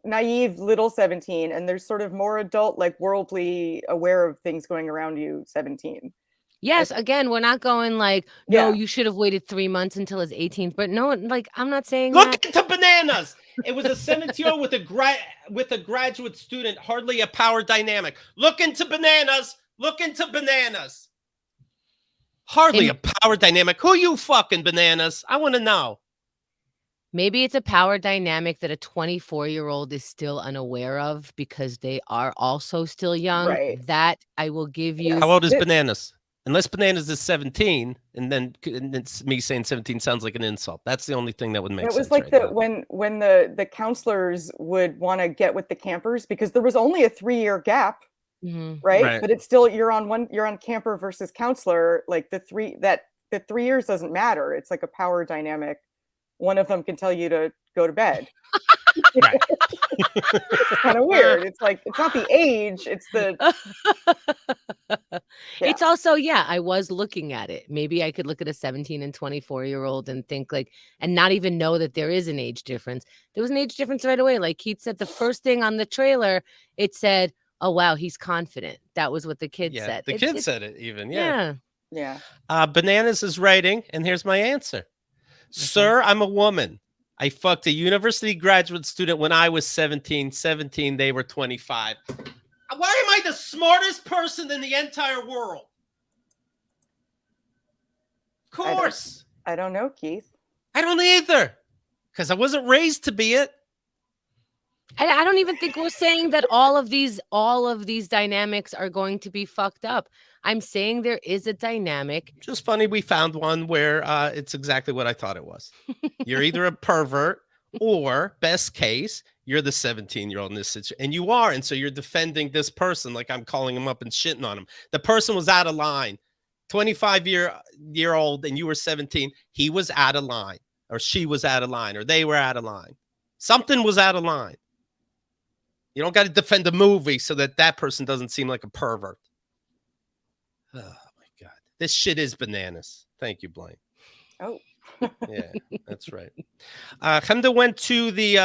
naive little 17, and there's sort of more adult, like worldly aware of things going around you 17. Yes, again, we're not going like, no, you should have waited 3 months until his 18th. But no, like I'm not saying Look into Bananas. It was a 17-year-old with a graduate student, hardly a power dynamic. Look into Bananas. Look into Bananas. Hardly a power dynamic. Who you fucking Bananas? I want to know. Maybe it's a power dynamic that a 24-year-old is still unaware of because they are also still young. Right. That I will give you. How old is Bananas? Unless Bananas is 17, and then it's me saying 17 sounds like an insult. That's the only thing that would make sense. It was like when the counselors would want to get with the campers because there was only a 3-year gap. Mm-hmm. Right, but it's still you're on camper versus counselor. Like the 3 years doesn't matter. It's like a power dynamic. One of them can tell you to go to bed. It's kind of weird. It's like it's not the age, it's the It's also I was looking at it. Maybe I could look at a 17 and 24-year-old and think like, and not even know that there is an age difference. There was an age difference right away. Like Keith said, the first thing on the trailer, it said, oh, wow, he's confident. That was what the kid said. The kid said it even. Yeah. Bananas is writing, and here's my answer. Okay. Sir, I'm a woman. I fucked a university graduate student when I was 17. 17, they were 25. Why am I the smartest person in the entire world? Of course. I don't know, Keith. I don't either. Because I wasn't raised to be it. I don't even think we're saying that all of these dynamics are going to be fucked up. I'm saying there is a dynamic. Just funny, we found one where it's exactly what I thought it was. You're either a pervert or, best case, you're the 17-year-old in this situation. And you are. And so you're defending this person like I'm calling him up and shitting on him. The person was out of line. 25-year-old and you were 17. He was out of line, or she was out of line, or they were out of line. Something was out of line. You don't got to defend a movie so that person doesn't seem like a pervert. Oh, my God. This shit is bananas. Thank you, Blaine. Oh. Yeah, that's right. Chemda went to the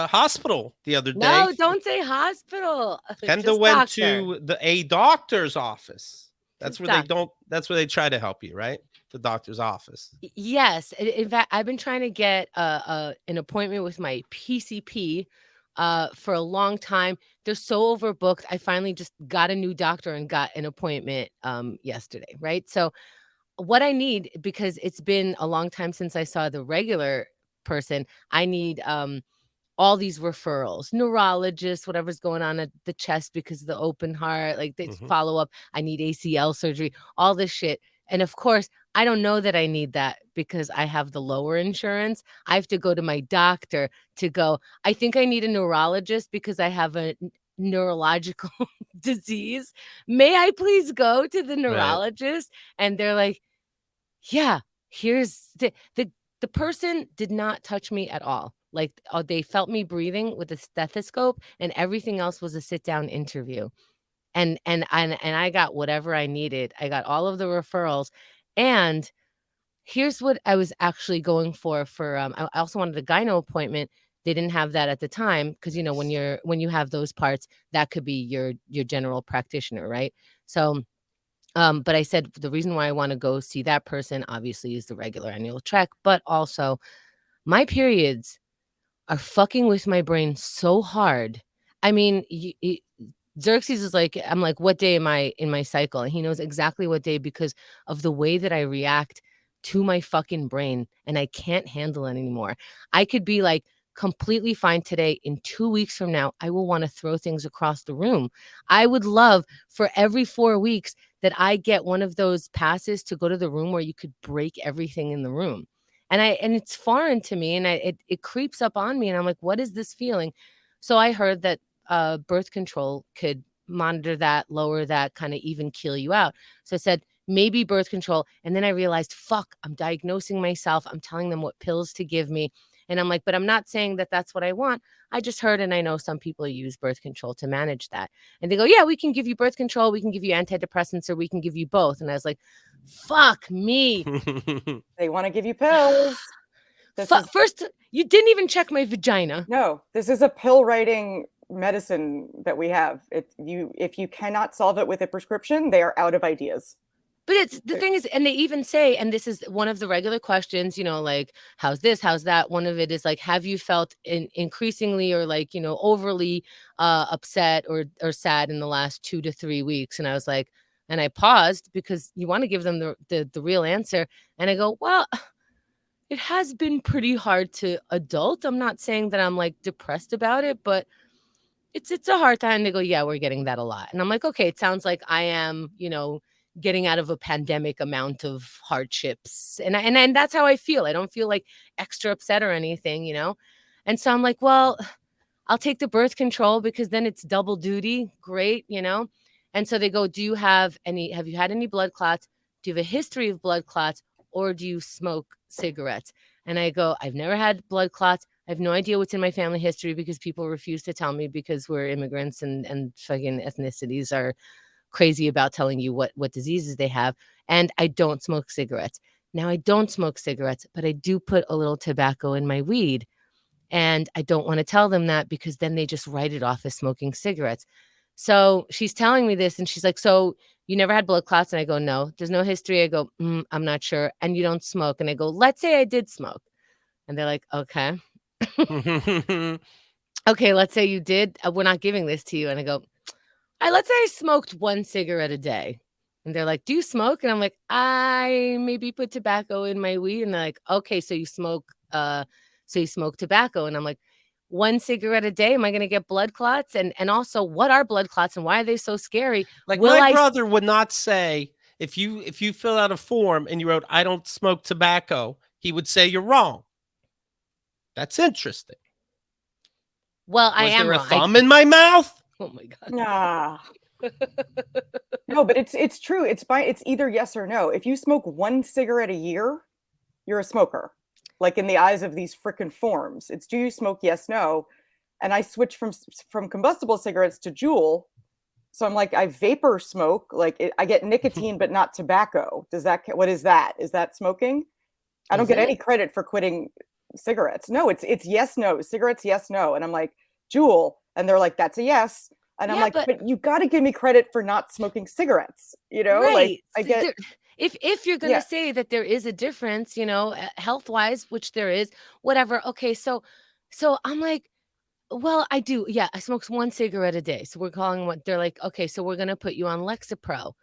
hospital the other day. No, don't say hospital. Chemda went to a doctor's office. That's where that's where they try to help you, right? The doctor's office. Yes. In fact, I've been trying to get an appointment with my PCP for a long time. They're so overbooked. I finally just got a new doctor and got an appointment yesterday, right? So what I need, because it's been a long time since I saw the regular person, I need all these referrals, neurologists, whatever's going on at the chest because of the open heart, like they follow up. I need ACL surgery, all this shit. And of course, I don't know that I need that because I have the lower insurance. I have to go to my doctor to go, I think I need a neurologist because I have a neurological disease. May I please go to the neurologist? Right. And they're like, yeah, here's the person did not touch me at all. Like they felt me breathing with a stethoscope, and everything else was a sit-down interview. And I got whatever I needed. I got all of the referrals. And here's what I was actually going for I also wanted a gyno appointment. They didn't have that at the time because, you know, when you have those parts, that could be your general practitioner, right? So but I said the reason why I want to go see that person obviously is the regular annual check, but also my periods are fucking with my brain so hard. I mean, Xerxes is like, I'm like, what day am I in my cycle? And he knows exactly what day because of the way that I react to my fucking brain, and I can't handle it anymore. I could be like completely fine today. In 2 weeks from now, I will want to throw things across the room. I would love for every 4 weeks that I get one of those passes to go to the room where you could break everything in the room. And it's foreign to me, and it creeps up on me, and I'm like, what is this feeling? So I heard that birth control could monitor that, lower that, kind of even kill you out. So I said, maybe birth control. And then I realized, fuck, I'm diagnosing myself. I'm telling them what pills to give me. And I'm like, but I'm not saying that that's what I want. I just heard, and I know some people use birth control to manage that. And they go, yeah, we can give you birth control. We can give you antidepressants, or we can give you both. And I was like, fuck me. They want to give you pills. First, you didn't even check my vagina. No, this is a pill writing medicine that we have. If you cannot solve it with a prescription, they are out of ideas. But it's the thing is, and they even say, and this is one of the regular questions, you know, like, how's this, how's that? One of it is like, have you felt increasingly or like, you know, overly upset or sad in the last 2 to 3 weeks? And I was like, and I paused because you want to give them the real answer. And I go, well, it has been pretty hard to adult. I'm not saying that I'm like depressed about it, but it's a hard time. They go, yeah, we're getting that a lot. And I'm like, okay, it sounds like I am, you know, getting out of a pandemic amount of hardships. And that's how I feel. I don't feel like extra upset or anything, you know? And so I'm like, well, I'll take the birth control because then it's double duty. Great, you know? And so they go, have you had any blood clots? Do you have a history of blood clots, or do you smoke cigarettes? And I go, I've never had blood clots. I have no idea what's in my family history because people refuse to tell me because we're immigrants and fucking ethnicities are crazy about telling you what diseases they have. And I don't smoke cigarettes. Now, I don't smoke cigarettes, but I do put a little tobacco in my weed. And I don't want to tell them that because then they just write it off as smoking cigarettes. So she's telling me this and she's like, so you never had blood clots? And I go, no, there's no history. I go, I'm not sure. And you don't smoke. And I go, let's say I did smoke. And they're like, okay. Okay, let's say you did. We're not giving this to you. And I go, let's say I smoked 1 cigarette a day. And they're like, do you smoke? And I'm like, I maybe put tobacco in my weed. And they're like, okay, so you smoke tobacco. And I'm like, 1 cigarette a day? Am I going to get blood clots? And also, what are blood clots and why are they so scary? Like my brother would not say, if you fill out a form and you wrote, I don't smoke tobacco, he would say you're wrong. That's interesting. Well, I am wrong. Was there a thumb in my mouth? Oh my God. Nah. No, but it's true. It's either yes or no. If you smoke 1 cigarette a year, you're a smoker. Like in the eyes of these frickin' forms, it's do you smoke? Yes, no. And I switched from combustible cigarettes to Juul. So I'm like, I vapor smoke. Like I get nicotine, but not tobacco. What is that? Is that smoking? I don't get any credit for quitting cigarettes. No, it's yes, no. Cigarettes, yes, no. And I'm like, Juul. And they're like, that's a yes. And I'm like, but you got to give me credit for not smoking cigarettes. You know, right. Like I get. If you're going to say that there is a difference, you know, health-wise, which there is, whatever. Okay, so I'm like, well, I do. Yeah, I smoke 1 cigarette a day. So we're calling what they're like, okay, so we're going to put you on Lexapro.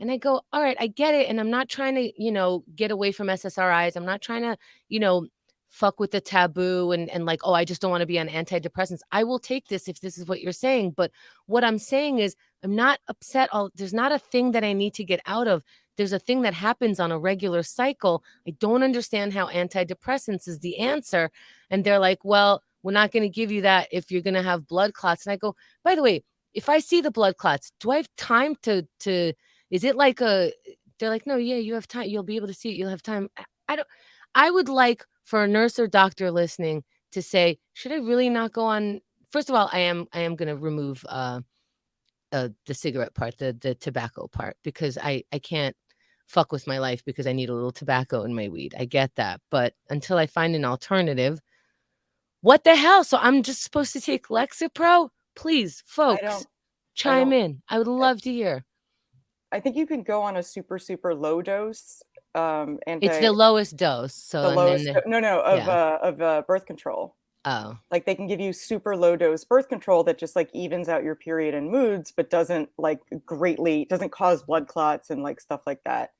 And I go, all right, I get it. And I'm not trying to, you know, get away from SSRIs. I'm not trying to, you know, fuck with the taboo and like, oh, I just don't want to be on antidepressants. I will take this if this is what you're saying. But what I'm saying is I'm not upset. There's not a thing that I need to get out of. There's a thing that happens on a regular cycle. I don't understand how antidepressants is the answer. And they're like, well, we're not going to give you that if you're going to have blood clots. And I go, by the way, if I see the blood clots, do I have time to is it like they're like, no, yeah, you have time. You'll be able to see it. You'll have time. I would like for a nurse or doctor listening to say, should I really not go on? First of all, I am going to remove the cigarette part, the tobacco part, because I can't fuck with my life because I need a little tobacco in my weed. I get that. But until I find an alternative, what the hell? So I'm just supposed to take Lexapro? Please, folks, chime in. I would love to hear. I think you can go on a super, super low dose. It's the lowest dose. So the lowest of birth control. Oh, like they can give you super low dose birth control that just like evens out your period and moods, but doesn't cause blood clots and like stuff like that.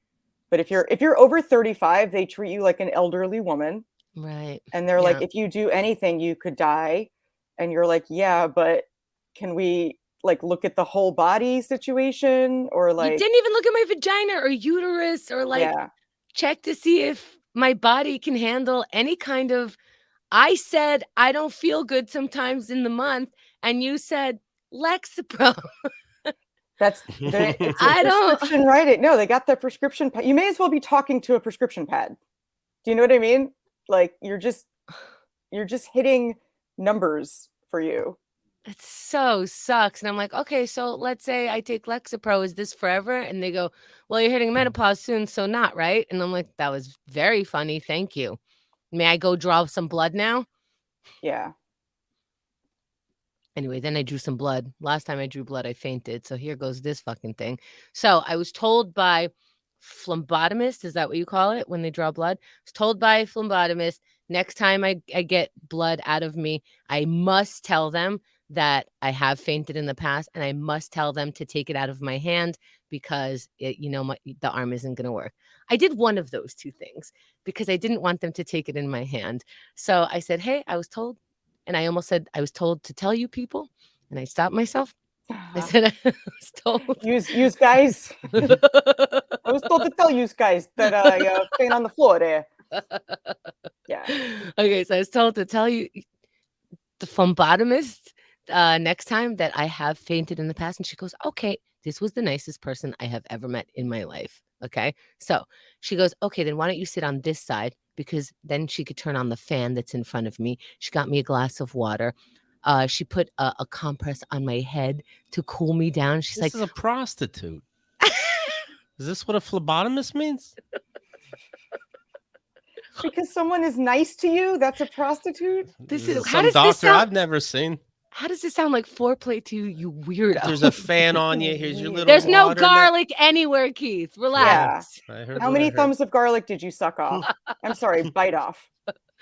But if you're over 35, they treat you like an elderly woman. Right. And they're like, if you do anything, you could die. And you're like, yeah, but can we like look at the whole body situation? Or like, you didn't even look at my vagina or uterus or like check to see if my body can handle any kind of. I said I don't feel good sometimes in the month, and you said Lexapro. I don't write it. No, they got the prescription pad. You may as well be talking to a prescription pad. Do you know what I mean? Like you're just hitting numbers for you. It so sucks. And I'm like, okay, so let's say I take Lexapro. Is this forever? And they go, well, you're hitting menopause soon, so not, right? And I'm like, that was very funny. Thank you. May I go draw some blood now? Yeah. Anyway, then I drew some blood. Last time I drew blood, I fainted. So here goes this fucking thing. So I was told by phlebotomist, is that what you call it when they draw blood? I was told by a phlebotomist, next time I get blood out of me, I must tell them that I have fainted in the past, and I must tell them to take it out of my hand because the arm isn't going to work. I did one of those two things because I didn't want them to take it in my hand. So I said, hey, I was told, and I almost said I was told to tell you people, and I stopped myself. I said I was told. Use guys. I was told to tell you guys that I faint on the floor there. Yeah. Okay, so I was told to tell you, the phlebotomist, next time that I have fainted in the past. And she goes, okay, this was the nicest person I have ever met in my life. Okay. So she goes, okay, then why don't you sit on this side? Because then she could turn on the fan that's in front of me. She got me a glass of water. She put a compress on my head to cool me down. She's like, this is a prostitute. Is this what a phlebotomist means? Because someone is nice to you, that's a prostitute? This is some doctor I've never seen. How does this sound like foreplay to you, you weirdo? There's a fan on you. Here's your little. There's no garlic anywhere, Keith. Relax. Yeah. How many thumbs of garlic did you suck off? I'm sorry, bite off.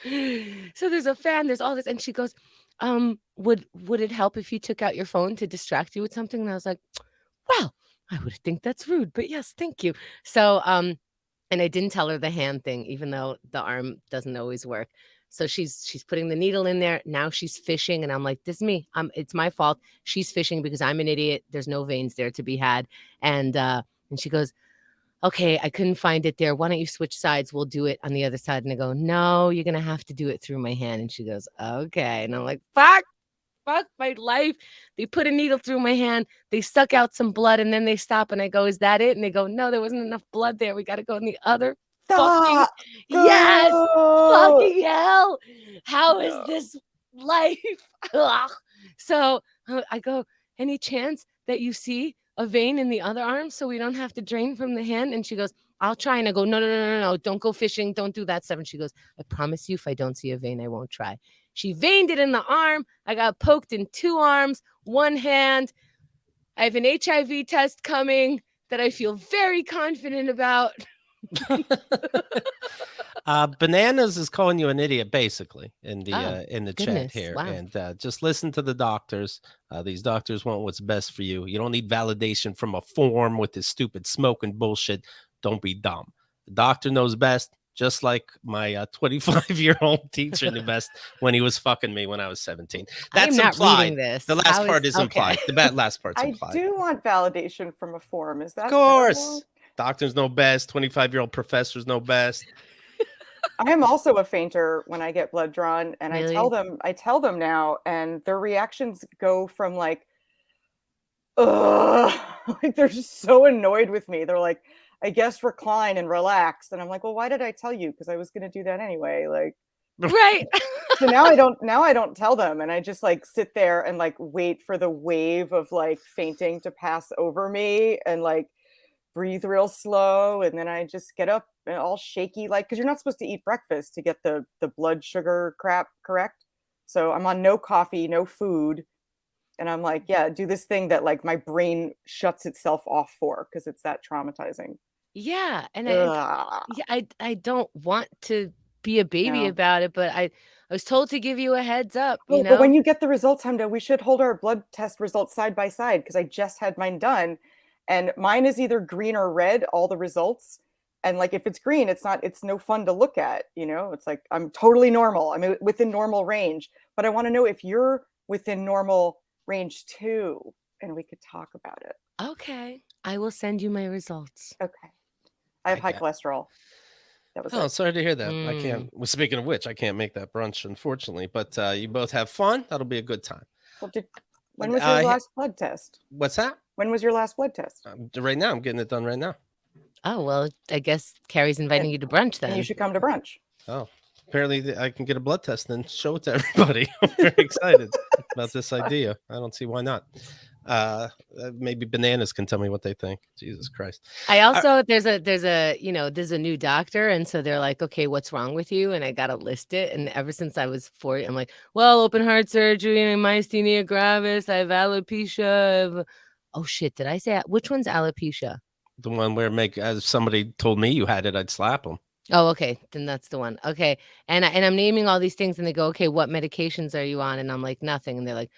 So there's a fan, there's all this. And she goes, would it help if you took out your phone to distract you with something? And I was like, well, I would think that's rude, but yes, thank you. So, and I didn't tell her the hand thing, even though the arm doesn't always work. So she's putting the needle in there. Now she's fishing. And I'm like, this is me. It's my fault. She's fishing because I'm an idiot. There's no veins there to be had. And she goes, okay, I couldn't find it there. Why don't you switch sides? We'll do it on the other side. And I go, no, you're going to have to do it through my hand. And she goes, okay. And I'm like, fuck my life. They put a needle through my hand. They suck out some blood and then they stop. And I go, is that it? And they go, no, there wasn't enough blood there. We got to go in the other. Fucking, yes, fucking hell. How is this life? So I go, any chance that you see a vein in the other arm so we don't have to drain from the hand? And she goes, I'll try. And I go, no, don't go fishing. Don't do that stuff. And she goes, I promise you, if I don't see a vein, I won't try. She veined it in the arm. I got poked in 2 arms, 1 hand. I have an HIV test coming that I feel very confident about. Bananas is calling you an idiot, basically, in the chat here. Wow. And just listen to the doctors. These doctors want what's best for you. You don't need validation from a form with this stupid smoking bullshit. Don't be dumb. The doctor knows best, just like my 25-year-old teacher knew best when he was fucking me when I was 17. That's not implied. Reading this. The last part is implied. The last part's implied. I do want validation from a form. Is that of course? Terrible? Doctors know best. 25-year-old professors know best. I am also a fainter when I get blood drawn, and really? I tell them now, and their reactions go from like, ugh, like they're just so annoyed with me. They're like, I guess recline and relax. And I'm like, well, why did I tell you? Because I was going to do that anyway. Like, right. So now I don't tell them. And I just like sit there and like wait for the wave of like fainting to pass over me and like breathe real slow. And then I just get up and all shaky, like, because you're not supposed to eat breakfast to get the blood sugar crap correct. So I'm on no coffee, no food. And I'm like, yeah, do this thing that like my brain shuts itself off for because it's that traumatizing. Yeah. And I don't want to be a baby about it, but I was told to give you a heads up. You know? But when you get the results, Chemda, we should hold our blood test results side by side because I just had mine done. And mine is either green or red, all the results. And like, if it's green, it's no fun to look at, you know, it's like, I'm totally normal. I'm within normal range, but I want to know if you're within normal range too, and we could talk about it. Okay. I will send you my results. Okay. I have high cholesterol. That was sorry to hear that. I can't. Well, speaking of which, I can't make that brunch, unfortunately, but you both have fun. That'll be a good time. Well, when was your last blood test? What's that? When was your last blood test? Right now. I'm getting it done right now. Oh, well, I guess Carrie's inviting you to brunch then. And you should come to brunch. Oh, apparently I can get a blood test and show it to everybody. I'm very excited about this idea. I don't see why not. Maybe bananas can tell me what they think. Jesus Christ. I also there's a new doctor, and so they're like, okay, what's wrong with you? And I gotta list it. And ever since I was 40, I'm like, well, open heart surgery and myasthenia gravis. I have alopecia. Oh shit, did I say which one's alopecia? The one where as somebody told me you had it, I'd slap them. Oh, okay. Then that's the one. Okay. And I'm naming all these things and they go, okay, what medications are you on? And I'm like, nothing. And they're like,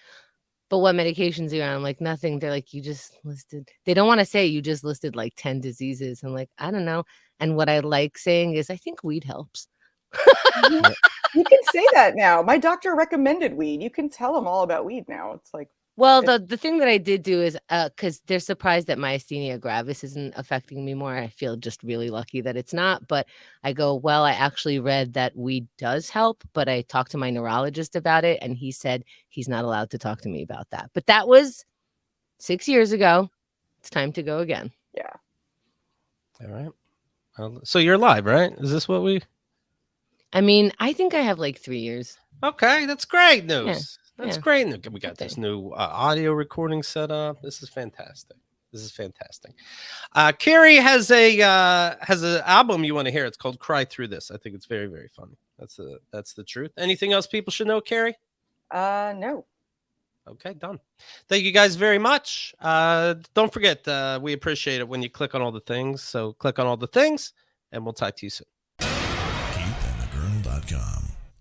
but what medications are you on? I'm like, nothing. They're like, you just listed. They don't want to say you just listed like 10 diseases. I'm like, I don't know. And what I like saying is I think weed helps. You can say that now. My doctor recommended weed. You can tell them all about weed now. It's like, well, the thing that I did do is because they're surprised that myasthenia gravis isn't affecting me more. I feel just really lucky that it's not. But I go, well, I actually read that weed does help, but I talked to my neurologist about it, and he said he's not allowed to talk to me about that. But that was 6 years ago. It's time to go again. Yeah. All right. So you're live, right? Is this what we? I mean, I think I have like 3 years. Okay, that's great news. Yeah. That's great. We got this new audio recording set up. This is fantastic. Carrie has an album you want to hear. It's called "Cry Through This." I think it's very, very funny. That's the truth. Anything else people should know, Carrie? No. Okay, done. Thank you guys very much. Don't forget, we appreciate it when you click on all the things. So click on all the things, and we'll talk to you soon. KeithAndTheGirl.com